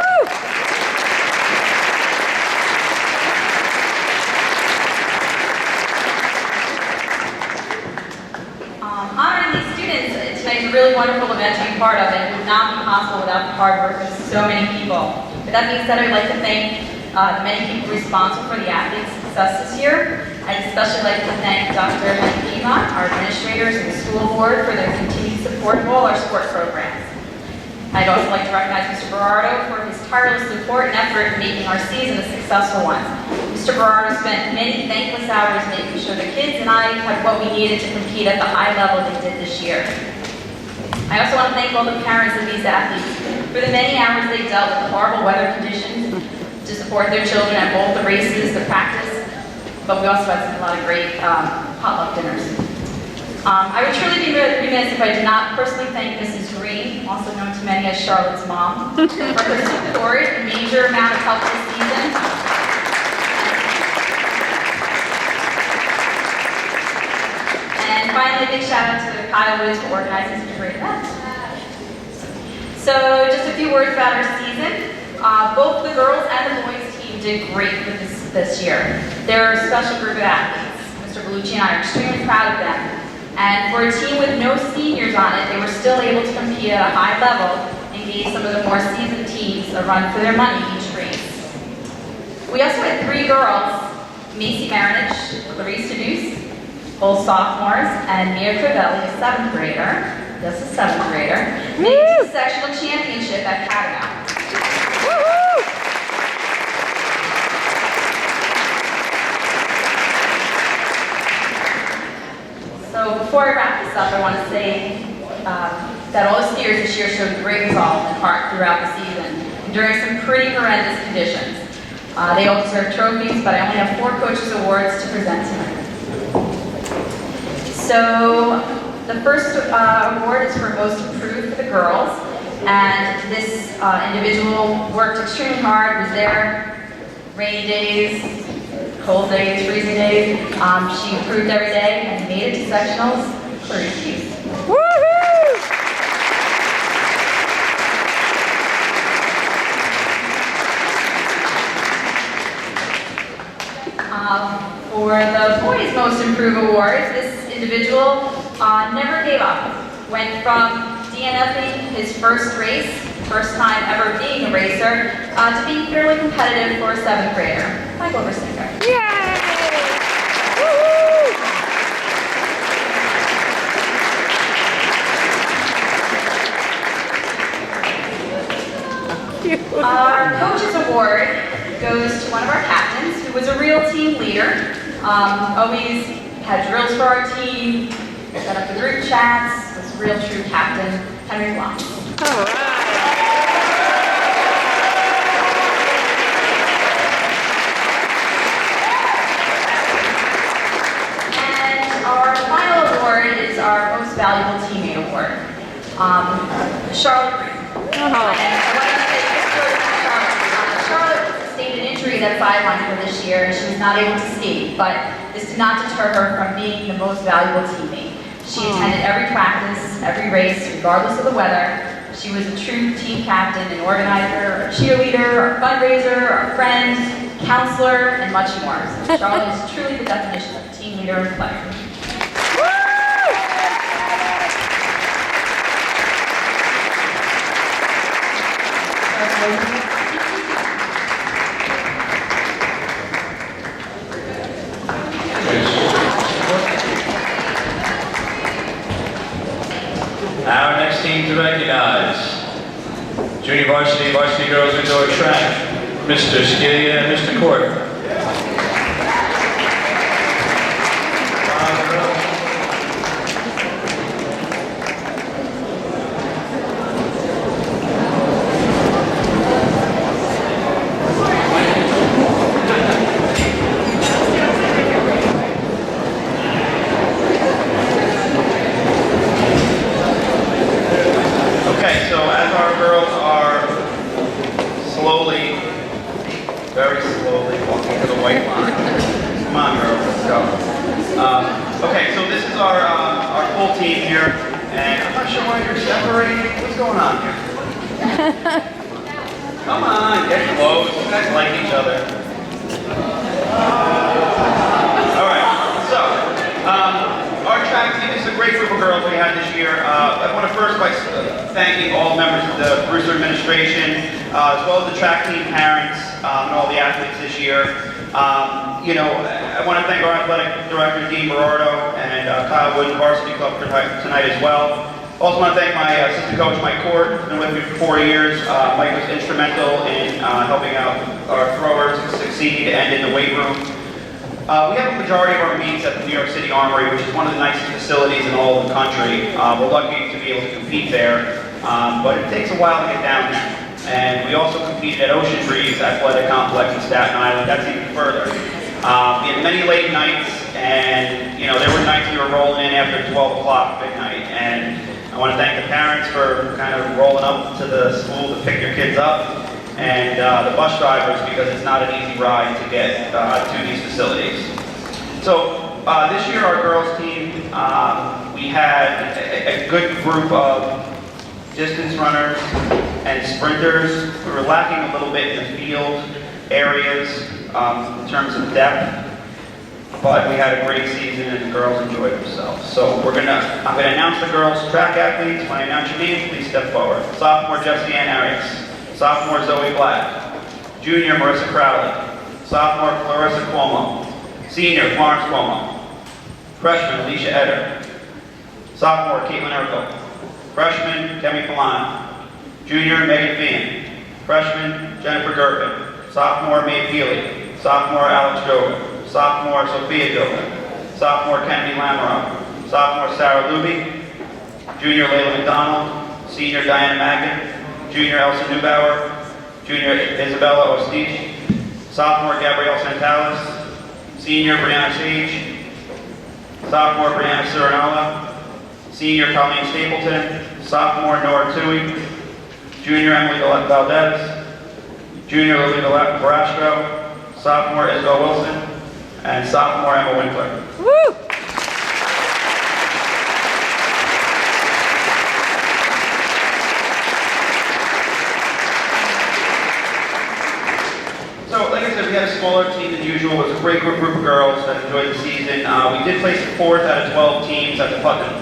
Honoring these students tonight is a really wonderful event to be part of, and it would not be possible without the hard work of so many people. With that being said, I'd like to thank the many people responsible for the athletes' success this year. I'd especially like to thank Dr. Mike Piedmont, our administrators, and the school board for their continued support of all our sport programs. I'd also like to recognize Mr. Berardo for his tireless support and effort in making our season a successful one. Mr. Berardo spent many thankless hours making sure the kids and I had what we needed to compete at the high level they did this year. I also want to thank all the parents of these athletes for the many hours they dealt with the horrible weather conditions to support their children at both the races, the practice, but we also had a lot of great potluck dinners. I would truly be remiss if I did not personally thank Mrs. Green, also known to many as Charlotte's mom, for her support and major amount of help this season. And finally, a big shout out to Kyle Woods for organizing such a great event. So just a few words about our season. Both the girls and the boys team did great with this year. They're a special group of athletes. Mr. Bellucci and I are extremely proud of them. And for a team with no seniors on it, they were still able to compete at a high level and gave some of the more seasoned teams a run for their money each race. We also had 3 girls, Macy Marinich, Clarice Deuce, both sophomores, and Mia Crivelli, a 7th grader, made it to the sectional championship at Catamount. So before I wrap this up, I want to say that all the skiers this year showed great resolve and heart throughout the season, during some pretty horrendous conditions. They all deserve trophies, but I only have 4 coaches awards to present tonight. So the first award is for most improved for the girls, and this individual worked extremely hard, was there rainy days, cold days, freezing days. She improved every day and made it to sectionals. Clarice Keys. For the Boys Most Improved Award, this individual never gave up. Went from DNFing his first race, first time ever being a racer, to being fairly competitive for a 7th grader. Michael Versinker. Yay! Woohoo! Our Coaches Award goes to one of our captains who was a real team leader. Always had drills for our team, set up the group chats, was a real true captain, Henry Blum. All right. And our final award is our Most Valuable Teammate Award. Charlotte Green. And I want to say a quick word about Charlotte sustained an injury that sidelined her this year, and she was not able to skate, but this did not deter her from being the most valuable teammate. She attended every practice, every race, regardless of the weather. She was a true team captain, an organizer, a cheerleader, a fundraiser, a friend, counselor, and much more. So Charlotte is truly the definition of a team leader and player. Our next team to recognize, junior varsity girls indoor track, Mr. Scalia and Mr. Court. Okay, so as our girls are slowly, very slowly walking to the white line. Come on, girls, let's go. Okay, so this is our full team here, and I'm not sure why you're separating. What's going on here? Come on, get close. You guys like each other. All right, so our track team is a great group of girls we had this year. I want to first by thanking all members of the Brewster administration, as well as the track team parents and all the athletes this year. You know, I want to thank our athletic director, Dean Berardo, and Kyle Wood, the varsity club for tonight as well. Also want to thank my assistant coach, Mike Court, who's been with me for 4 years. Mike was instrumental in helping out our throwers succeed and in the weight room. We have a majority of our meets at the New York City Armory, which is one of the nicest facilities in all of the country. We're lucky to be able to compete there, but it takes a while to get down there. And we also competed at Ocean Breeze Athletic Complex in Staten Island. That's even further. We had many late nights, and you know there were nights we were rolling in after 12 o'clock midnight. And I want to thank the parents for kind of rolling up to the school to pick their kids up, and the bus drivers, because it's not an easy ride to get to these facilities. So this year our girls team, we had a good group of distance runners and sprinters. We were lacking a little bit in the field areas in terms of depth, but we had a great season and the girls enjoyed themselves. So I'm gonna announce the girls track athletes. When I announce your name, please step forward. Sophomore Jessie Ann Arias. Sophomore Zoe Black. Junior Marissa Crowley. Sophomore Clarissa Cuomo. Senior Florence Cuomo. Freshman Alicia Eder. Sophomore Caitlin Urkel. Freshman Kemi Falana. Junior Megan Fian. Freshman Jennifer Gervin. Sophomore Mae Peely. Sophomore Alex Joga. Sophomore Sophia Joga. Sophomore Kennedy Lamoureux. Sophomore Sarah Luby. Junior Layla McDonald, Senior Diana Mackin, Junior Elsa Neubauer, Junior Isabella Ostich, Sophomore Gabrielle Santalis, Senior Brianna Sage, Sophomore Brianna Cirinala, Senior Colleen Stapleton, Sophomore Nora Tui, Junior Emily Valdez, Junior Lily Barastro, Sophomore Isabel Wilson, and Sophomore Emma Winkler. Woo! So, like I said, we had a smaller team than usual. It was a great group of girls that enjoyed the season. We did place fourth out of 12 teams at the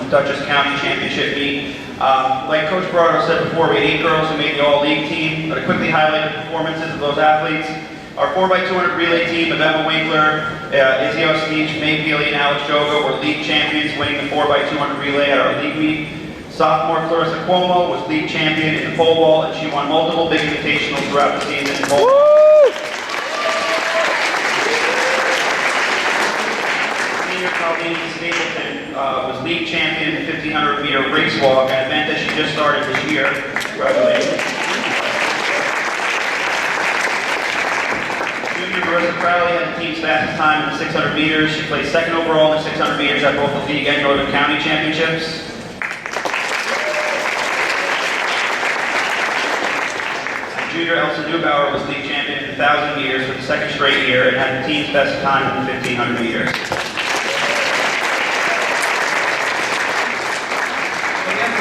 Dutchess County Championship meet. Like Coach Berardo said before, we had 8 girls who made the all-league team. But to quickly highlight the performances of those athletes, our 4x200 relay team of Emma Winkler, Izzy Ostich, May Peely, and Alex Jogo were league champions, winning the 4x200 relay at our league meet. Sophomore Clarissa Cuomo was league champion in the pole vault, and she won multiple big invitationals throughout the season in pole vault. Colleen Stapleton was league champion in the 1500 meter race walk, an event that she just started this year. Congratulations. Junior Marissa Crowley had the team's fastest time in the 600 meters. She placed second overall in the 600 meters at both the league and Northern County championships. Junior Elsa Neubauer was league champion in the 1000 meters for the second straight year and had the team's best time in the 1500 meters.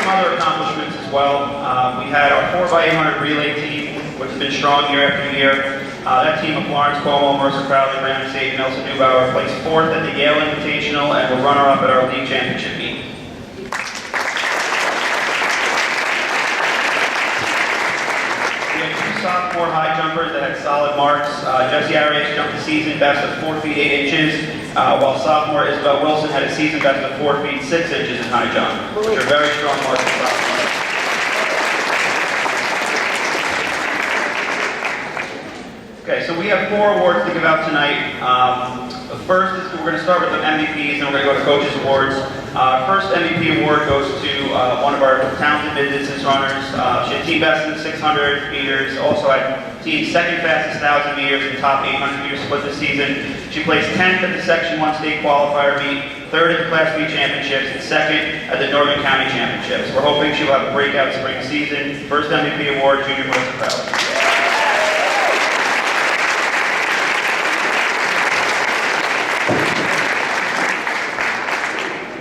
Other accomplishments as well. We had our 4x800 relay team, which has been strong year after year. That team of Florence Cuomo, Marissa Crowley, Brandon Sage, and Elsa Neubauer placed fourth at the Yale Invitational and were runner-up at our league championship meet. We had 2 sophomore high jumpers that had solid marks. Jessie Arias jumped the season best of 4 feet 8 inches. While sophomore Isabel Wilson had a season best of 4 feet 6 inches in high jump, which are very strong marks for sophomores. Okay, so we have 4 awards to give out tonight. The first is we're going to start with the MVPs, and we're going to go to Coaches Awards. First MVP award goes to one of our talented mid-distance runners. She had team best in the 600 meters, also had team second fastest 1000 meters and top 800 meters split this season. She placed 10th at the Section 1 state qualifier meet, 3rd at the Class B championships, and 2nd at the Northern County championships. We're hoping she'll have a breakout spring season. First MVP award, Junior Marissa Crowley.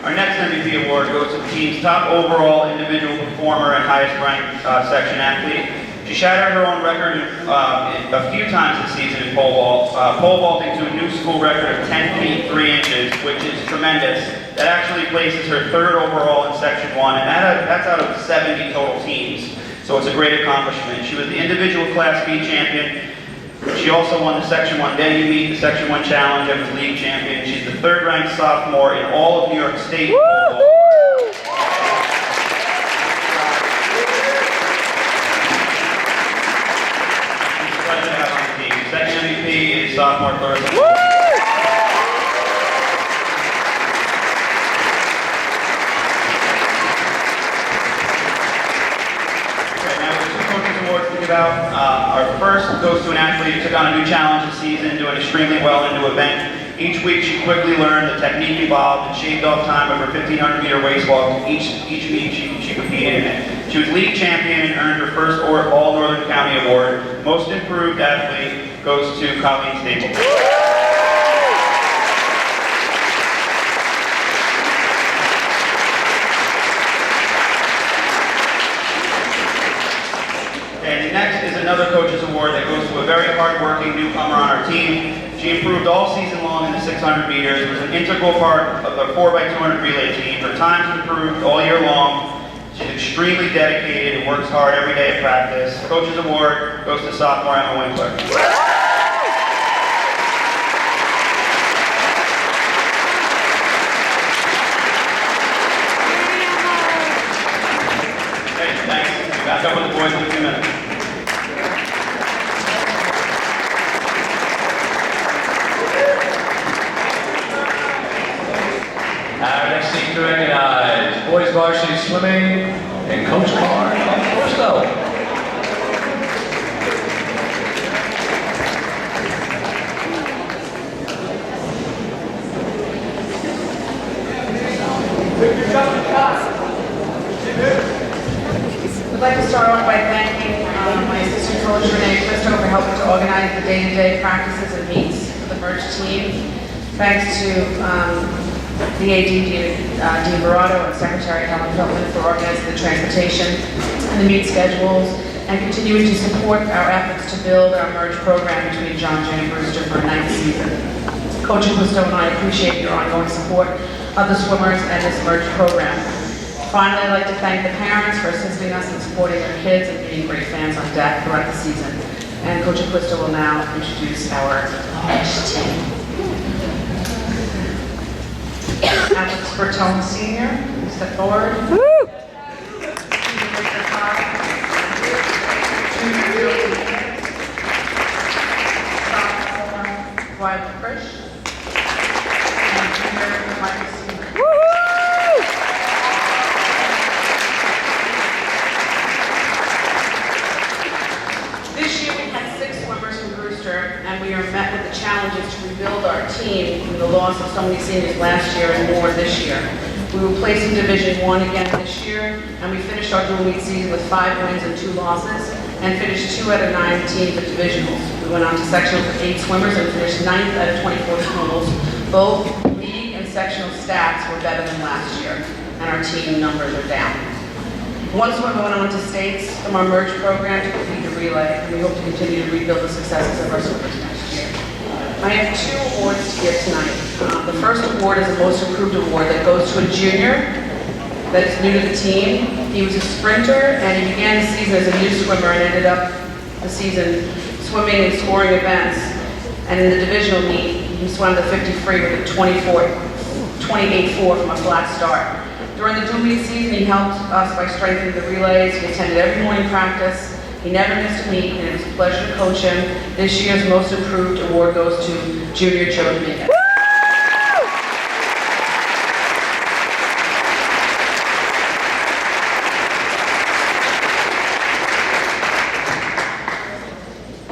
Our next MVP award goes to the team's top overall individual performer and highest ranked section athlete. She shattered her own record a few times this season in pole vault, pole vaulting to a new school record of 10 feet 3 inches, which is tremendous. That actually places her 3rd overall in Section 1, and that's out of 70 total teams. So it's a great accomplishment. She was the individual Class B champion. She also won the Section 1 debut meet, the Section 1 challenge, and was league champion. She's the 3rd ranked sophomore in all of New York State. Second MVP is sophomore Clarissa. Okay, now there's 2 Coaches Awards to give out. Our first goes to an athlete who took on a new challenge this season, doing extremely well in a new event. Each week she quickly learned, the technique evolved, and shaved off time of her 1500 meter race walk each meet she competed in it. She was league champion and earned her first All Northern County Award. Most improved athlete goes to Colleen Stapleton. And next is another Coaches Award that goes to a very hard-working newcomer on our team. She improved all season long in the 600 meters, was an integral part of the 4x200 relay team. Her times improved all year long. She's extremely dedicated and works hard every day at practice. Coaches Award goes to sophomore Emma Winkler. Okay, thanks. Back up with the boys in a few minutes. Our next team to recognize, boys varsity swimming, and Coach Carr and Bristow. I'd like to start off by thanking my assistant coach Renee Christo for helping to organize the day-to-day practices and meets for the merged team. Thanks to the AD, Dean Barato, and Secretary Helen Feltman for organizing the transportation and the meet schedules, and continuing to support our efforts to build our merged program between John Jay and Brewster for a ninth season. Coach Christo and I appreciate your ongoing support of the swimmers and this merged program. Finally, I'd like to thank the parents for assisting us in supporting their kids and being great fans on deck throughout the season. And Coach Acquisto will now introduce our merged team. Alex Bertone Sr., step forward. Woo! Violet Frisch. And junior Michael Seymour. This year we had 6 swimmers from Brewster, and we are met with the challenges to rebuild our team from the loss of so many seniors last year and more this year. We were placed in Division I again this year, and we finished our dual meet season with 5 wins and 2 losses, and finished 2 out of 9 teams at divisionals. We went on to sectionals with 8 swimmers and finished 9th out of 24 totals. Both league and sectional stats were better than last year, and our team numbers are down. One swimmer went on to states from our merged program to complete the relay, and we hope to continue to rebuild the successes of our swimmers next year. I have 2 awards to give tonight. The first award is a Most Improved Award that goes to a junior that's new to the team. He was a sprinter, and he began the season as a new swimmer and ended up the season swimming and scoring events. And in the divisional meet, he swam the 50 free with a 28.4 from a flat start. During the dual meet season, he helped us by strengthening the relays. He attended every morning practice. He never missed a meet, and it was a pleasure to coach him. This year's Most Improved Award goes to Junior Joe Dominguez.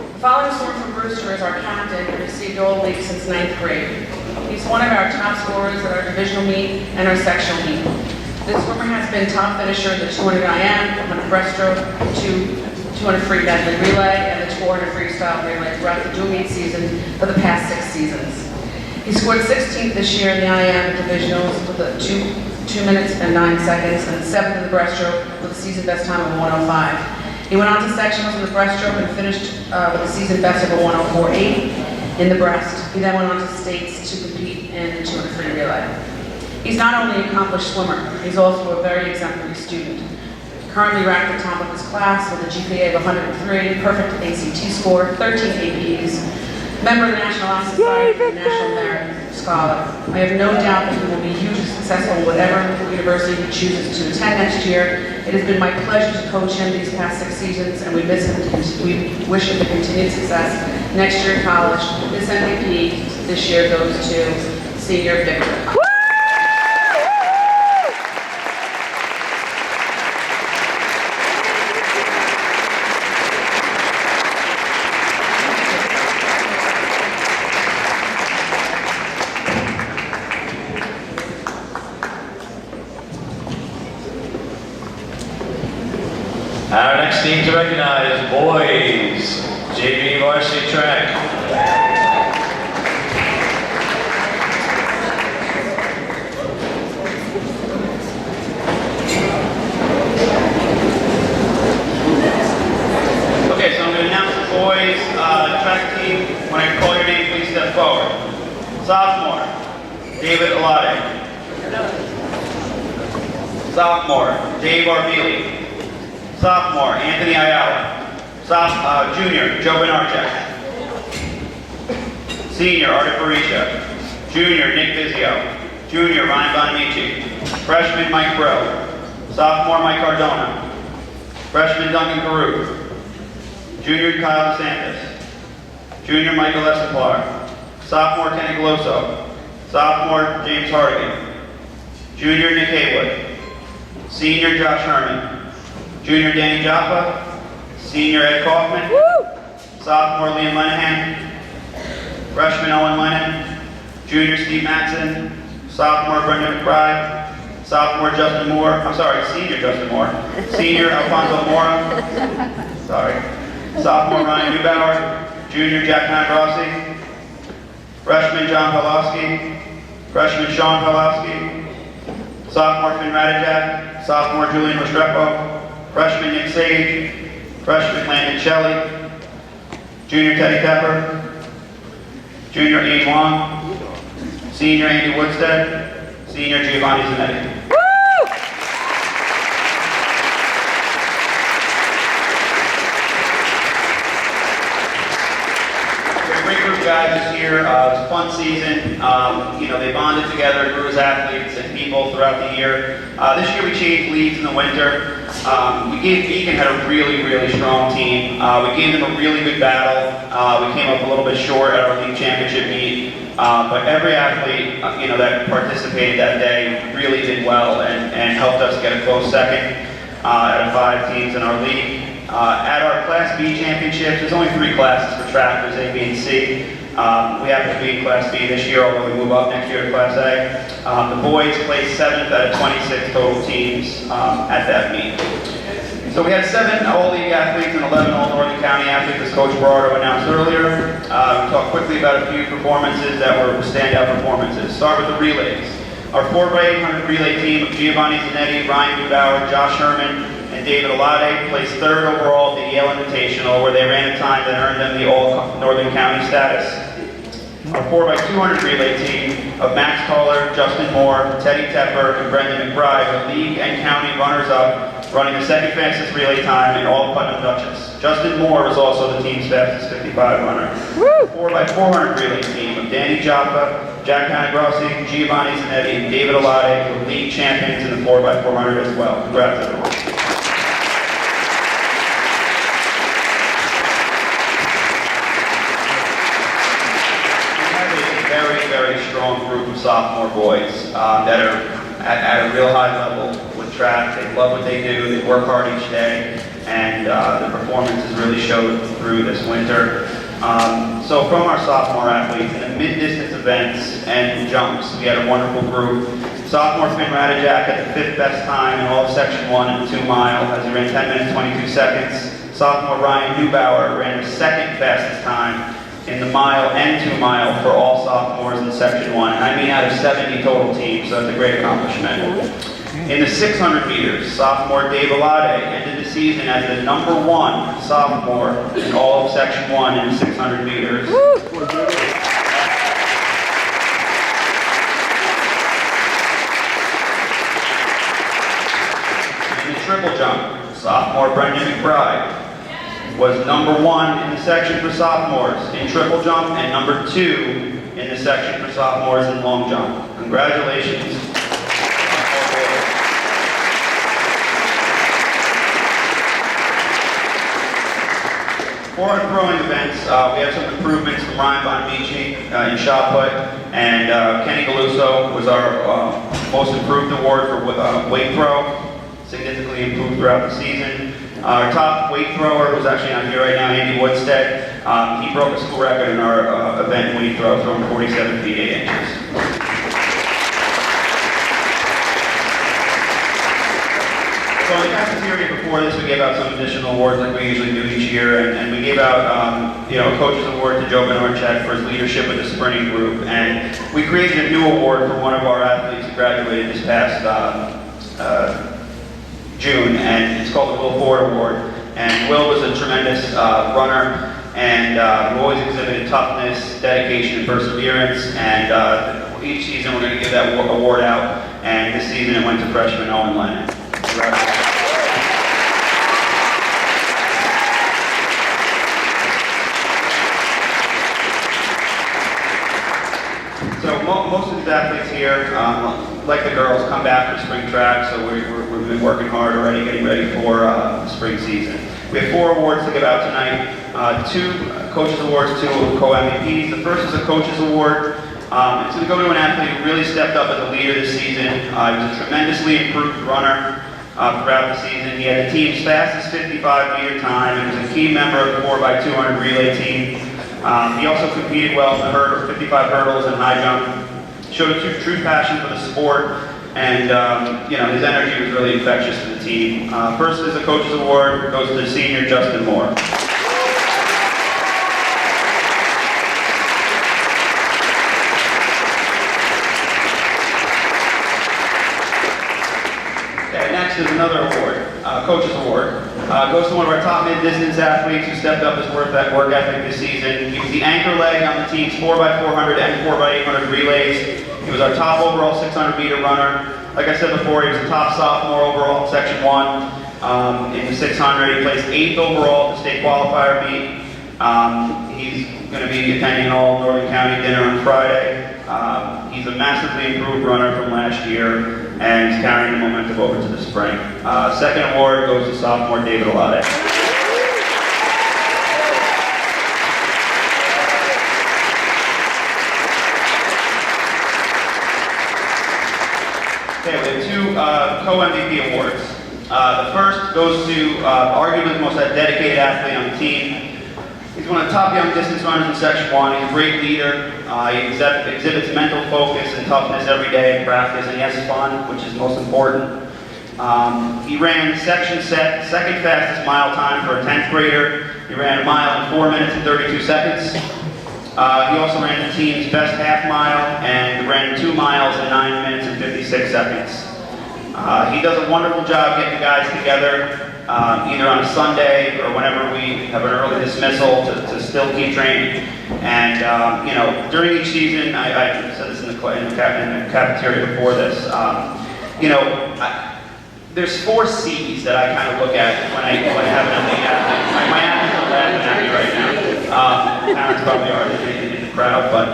The following swimmer from Brewster is our captain and received all league since 9th grade. He's one of our top scorers at our divisional meet and our sectional meet. This swimmer has been top finisher in the 200 IM, 100 breaststroke, 200 free medley relay, and the 400 freestyle relay throughout the dual meet season for the past 6 seasons. He scored 16th this year in the IM divisionals with a 2 minutes and 9 seconds, and 7th in the breaststroke with a season best time of 1:05. He went on to sectionals in the breaststroke and finished with a season best of a 1:04.8 in the breast. He then went on to states to compete in the 200 free relay. He's not only an accomplished swimmer, he's also a very exemplary student. Currently ranked at the top of his class with a GPA of 103, perfect ACT score, 13 APs, member of the National Honor Society, and National Merit Scholar. I have no doubt that he will be hugely successful in whatever university he chooses to attend next year. It has been my pleasure to coach him these past 6 seasons, and we wish him the continued success next year in college. This MVP this year goes to senior Victor. Our next team to recognize, boys, JV varsity track. Okay, so I'm going to announce the boys' track team. When I call your name, please step forward. Sophomore, David Alade. Sophomore, Dave Arbili. Sophomore, Anthony Ayala. Junior, Joe Benarchek. Senior, Artie Parisha. Junior, Nick Vizio. Junior, Ryan Bonamici. Freshman, Mike Bro. Sophomore, Mike Cardona. Freshman, Duncan Caruth. Junior, Kyle DeSantis. Junior, Michael Esaplar. Sophomore, Kenny Goloso. Sophomore, James Hardigan. Junior, Nick Haywood. Senior Josh Herman. Junior Danny Joppa. Senior Ed Kaufman. Sophomore Liam Lenahan. Freshman Owen Lennon. Junior Steve Matson. Sophomore Brendan McBride. Sophomore Justin Moore. I'm sorry, Senior Justin Moore. Senior Alfonso Mora. Sorry. Sophomore Ryan Neubauer. Junior Jack Nagrossi. Freshman John Pawlowski. Freshman Sean Pawlowski. Sophomore Finn Radijak. Sophomore Julian Restrepo. Freshman Nick Sage. Freshman Landon Shelley. Junior Teddy Tepper. Junior Ian Wong. Senior Andy Woodstead. Senior Giovanni Zanetti. Guys this year. It was a fun season. They bonded together, grew as athletes and people throughout the year. This year we changed leagues in the winter. Beacon had a really, really strong team. We gave them a really good battle. We came up a little bit short at our league championship meet. But every athlete, that participated that day really did well and helped us get a close second out of 5 teams in our league. At our Class B championships, there's only 3 classes for track, there's A, B, and C. We happen to be in Class B this year, although we move up next year to Class A. The boys placed 7th out of 26 total teams at that meet. So we had 7 All-League athletes and 11 All-Northern County athletes, as Coach Berardo announced earlier. We talked quickly about a few performances that were standout performances. Start with the relays. Our 4x800 relay team of Giovanni Zanetti, Ryan Neubauer, Josh Herman, and David Alade placed 3rd overall at the Yale Invitational, where they ran a time that earned them the All-Northern County status. Our 4x200 relay team of Max Toller, Justin Moore, Teddy Tepper, and Brendan McBride were league and county runners-up, running the 2nd fastest relay time in all of Putnam Dutchess. Justin Moore was also the team's fastest 55 runner. 4x400 relay team of Danny Joppa, Jack Nagrossi, Giovanni Zanetti, and David Alade were league champions in the 4x400 as well. Congrats, everyone. Very strong group of sophomore boys that are at a real high level with track. They love what they do, they work hard each day, and the performances really showed through this winter. So from our sophomore athletes, in the mid-distance events and jumps, we had a wonderful group. Sophomore Finn Radijak had the 5th best time in all of Section 1 in the 2 mile as he ran 10 minutes 22 seconds. Sophomore Ryan Neubauer ran the 2nd fastest time in the mile and 2 mile for all sophomores in Section 1. And I mean out of 70 total teams, so that's a great accomplishment. In the 600 meters, sophomore Dave Alade ended the season as the #1 sophomore in all of Section 1 in the 600 meters. In the triple jump, sophomore Brendan McBride was #1 in the section for sophomores in triple jump and #2 in the section for sophomores in long jump. Congratulations. For our throwing events, we had some improvements from Ryan Bonamici in shot put, and Kenny Galuso was our most improved award for weight throw, significantly improved throughout the season. Our top weight thrower was actually on here right now, Andy Woodstead. He broke a school record in our event weight throw, throwing 47 feet 8 inches. So in the cafeteria before this, we gave out some additional awards like we usually do each year, and we gave out a coach's award to Joe Benorchek for his leadership with the sprinting group, and we created a new award for one of our athletes who graduated this past June, and it's called the Will Ford Award. And Will was a tremendous runner, and always exhibited toughness, dedication, and perseverance. And each season we're going to give that award out, and this season it went to freshman Owen Lennon. So most of these athletes here, like the girls, come back for spring track, so we've been working hard already, getting ready for spring season. We have 4 awards to give out tonight. 2 coaches awards, 2 co-MVPs. The first is a coaches award. It's going to go to an athlete who really stepped up as a leader this season. He was a tremendously improved runner. throughout the season. He had the team's fastest 55-meter time and was a key member of the 4x200 relay team. He also competed well in the 55 hurdles and high jump. Showed a true passion for the sport, and his energy was really infectious to the team. First is the Coach's Award goes to the senior Justin Moore. Next is another award, Coach's Award. Goes to one of our top mid-distance athletes who stepped up his work ethic this season. He was the anchor leg on the team's 4x400 and 4x800 relays. He was our top overall 600-meter runner. Like I said before, he was the top sophomore overall in Section 1 in the 600. He placed 8th overall at the state qualifier meet. He's going to be attending an all-Northern County dinner on Friday. He's a massively improved runner from last year, and he's carrying the momentum over to the spring. Second award goes to sophomore David Alade. Okay, we have two co-MVP awards. The first goes to arguably the most dedicated athlete on the team. He's one of the top young distance runners in Section 1. He's a great leader. He exhibits mental focus and toughness every day in practice, and he has fun, which is most important. He ran section second fastest mile time for a 10th grader. He ran a mile in 4 minutes and 32 seconds. He also ran the team's best half mile and ran 2 miles in 9 minutes and 56 seconds. He does a wonderful job getting the guys together, either on a Sunday or whenever we have an early dismissal to still keep training. And during each season, I said this in the cafeteria before this. There's 4 C's that I kind of look at when I have an elite athlete. My athletes are laughing at me right now. Parents probably are in the crowd, but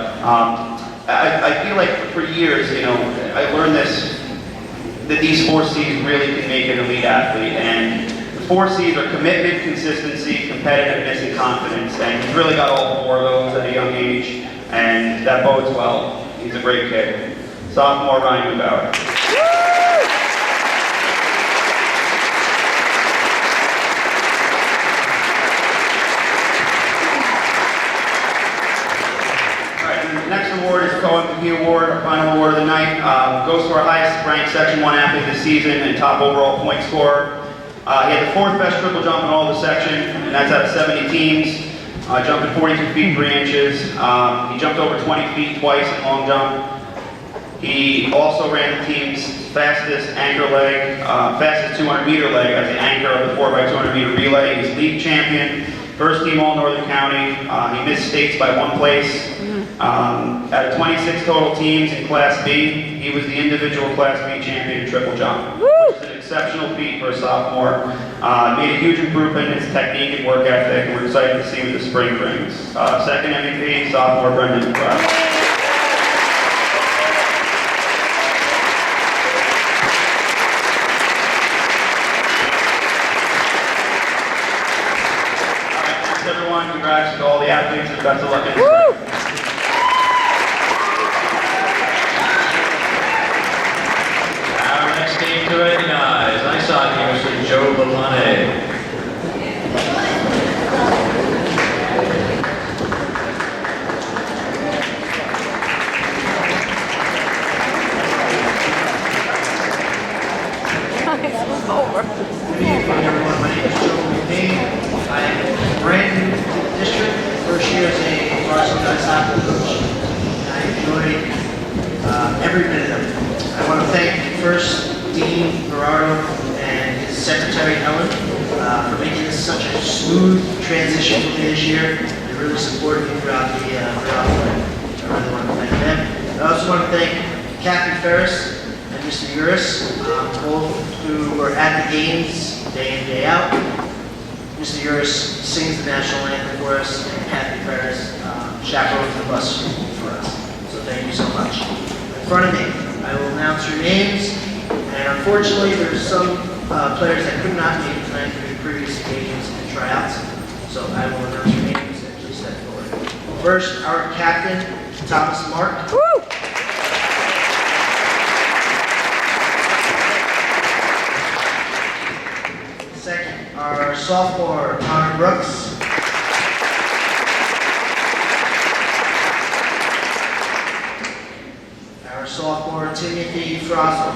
I feel like for years, I learned that these 4 C's really can make an elite athlete. And the 4 C's are commitment, consistency, competitiveness, and confidence. And he's really got all 4 of those at a young age, and that bodes well. He's a great kid. Sophomore Ryan Mubauer. Next award is the Co-MVP Award, our final award of the night. Goes to our highest ranked Section 1 athlete this season and top overall point scorer. He had the 4th best triple jump in all the section, and that's out of 70 teams. Jumping 42 feet 3 inches. He jumped over 20 feet twice in long jump. He also ran the team's fastest anchor leg, fastest 200-meter leg as the anchor of the 4x200-meter relay. He's league champion, first team all-Northern County. He missed states by 1 place. Out of 26 total teams in Class B, he was the individual Class B champion in triple jump, which is an exceptional feat for a sophomore. Made a huge improvement in his technique and work ethic, and we're excited to see what the spring brings. Second MVP, sophomore Brendan McLeod. Everyone, congrats to all the athletes and best of luck in the spring. Our next team to recognize, I saw here Mr. Joe Lalane. Good evening, everyone. My name is Joe Lalane. I am brand new to the district. First year as a varsity ice hockey coach. I enjoyed every minute of it. I want to thank first Dean Gerardo and his secretary Ellen for making this such a smooth transition for me this year. They really supported me throughout the way. I really want to thank them. I also want to thank Kathy Ferris and Mr. Uris, both who were at the games day in, day out. Mr. Uris sings the national anthem for us, and Kathy Ferris chaperones the bus for us. So thank you so much. In front of me, I will announce your names, and unfortunately there's some players that could not make it tonight due to previous occasions and tryouts. So I will announce your names and please step forward. First, our captain, Thomas Mark. Woo! sophomore, Connor Brooks. Our sophomore, Timothy Frostle.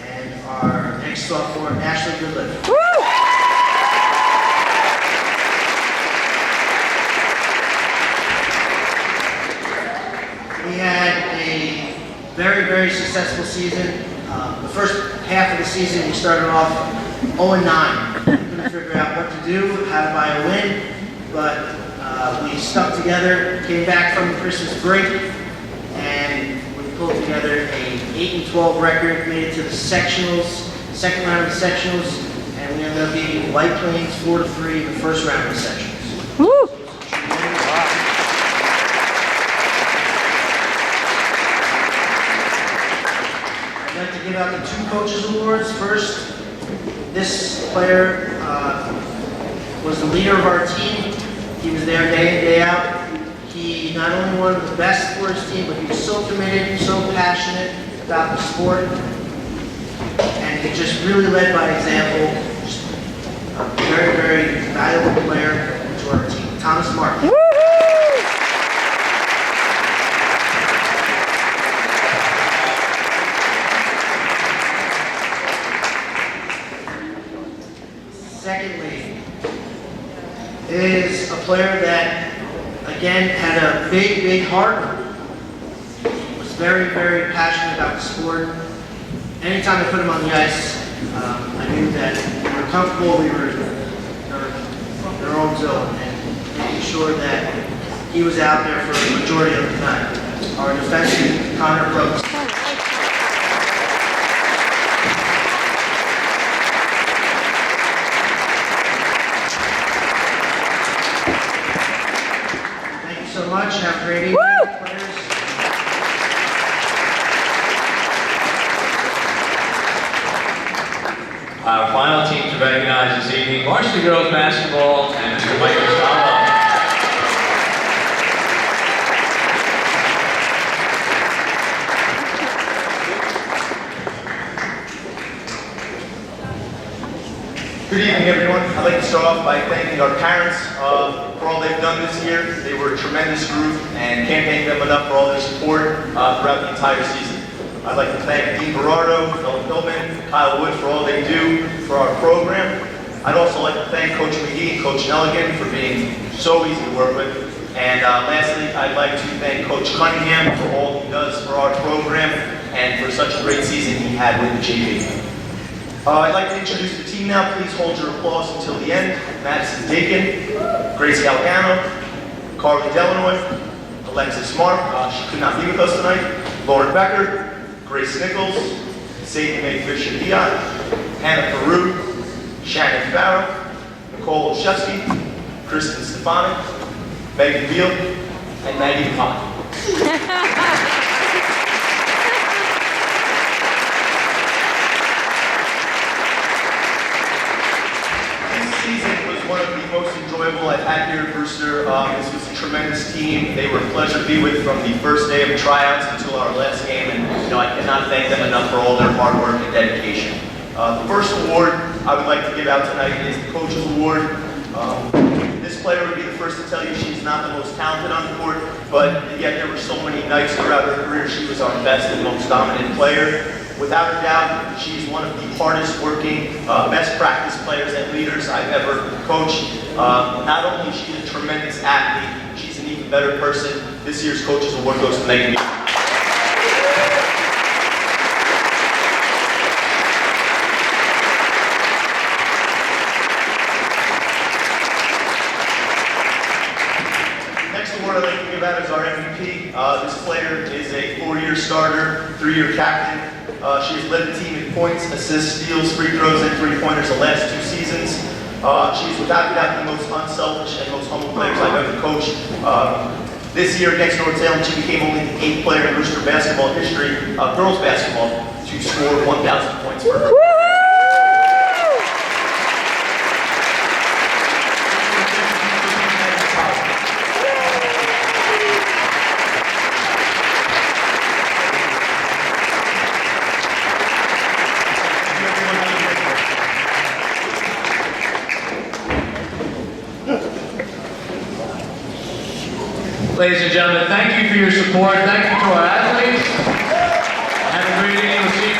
And our next sophomore, Ashley Goodliffe. We had a very, very successful season. The first half of the season, we started off 0-9. Couldn't figure out what to do, how to buy a win, but we stuck together, came back from the Christmas break, and we pulled together a 8-12 record, made it to the sectionals, second round of the sectionals, and we ended up beating White Plains 4-3 in the first round of the sectionals. Woo! I'd like to give out the two coaches awards. First, this player was the leader of our team. He was there day in, day out. He not only wanted the best for his team, but he was so committed, so passionate about the sport. And he just really led by example. Just a very, very valuable player to our team. Thomas Martin. Secondly, is a player that, again, had a big, big heart, was very, very passionate about the sport. Anytime I put him on the ice, I knew that we were comfortable, we were in our own zone, and making sure that he was out there for the majority of the time. Our defenseman, Connor Brooks. So much. Have a great evening, players. Our final team to recognize this evening, varsity girls basketball and Mr. Mike Gustavo. Good evening, everyone. I'd like to start off by thanking our parents for all they've done this year. They were a tremendous group and can't thank them enough for all their support throughout the entire season. I'd like to thank Dean Berardo, Phil Hillman, Kyle Wood for all they do for our program. I'd also like to thank Coach McGee and Coach Nelligan for being so easy to work with. And lastly, I'd like to thank Coach Cunningham for all he does for our program and for such a great season he had with the JV. I'd like to introduce the team now. Please hold your applause until the end. Madison Dakin, Grace Galgano, Carly Delanoy, Alexis Mark, she could not be with us tonight, Lauren Becker, Grace Nichols, Sadie Mae Fisher-Dion, Hannah Peru, Shannon Farrow, Nicole Olszewski, Kristen Stefanik, Megan Beal, and Maggie DePont. One of the most enjoyable I've had here at Brewster. This was a tremendous team. They were a pleasure to be with from the first day of tryouts until our last game, and I cannot thank them enough for all their hard work and dedication. The first award I would like to give out tonight is the Coach's Award. This player would be the first to tell you she's not the most talented on the court, but yet there were so many nights throughout her career she was our best and most dominant player. Without a doubt, she's one of the hardest working, best practice players and leaders I've ever coached. Not only is she a tremendous athlete, she's an even better person. This year's Coach's Award goes to Megan Beal. Next award I'd like to give out is our MVP. This player is a 4-year starter, 3-year captain. She has led the team in points, assists, steals, free throws, and three-pointers the last 2 seasons. She's without a doubt the most unselfish and most humble players I've ever coached. This year against North Salem, she became only the 8th player in Brewster basketball history, girls basketball, to score 1,000 points for her. Ladies and gentlemen, thank you for your support. Thank you to our athletes. Have a great evening. We'll see you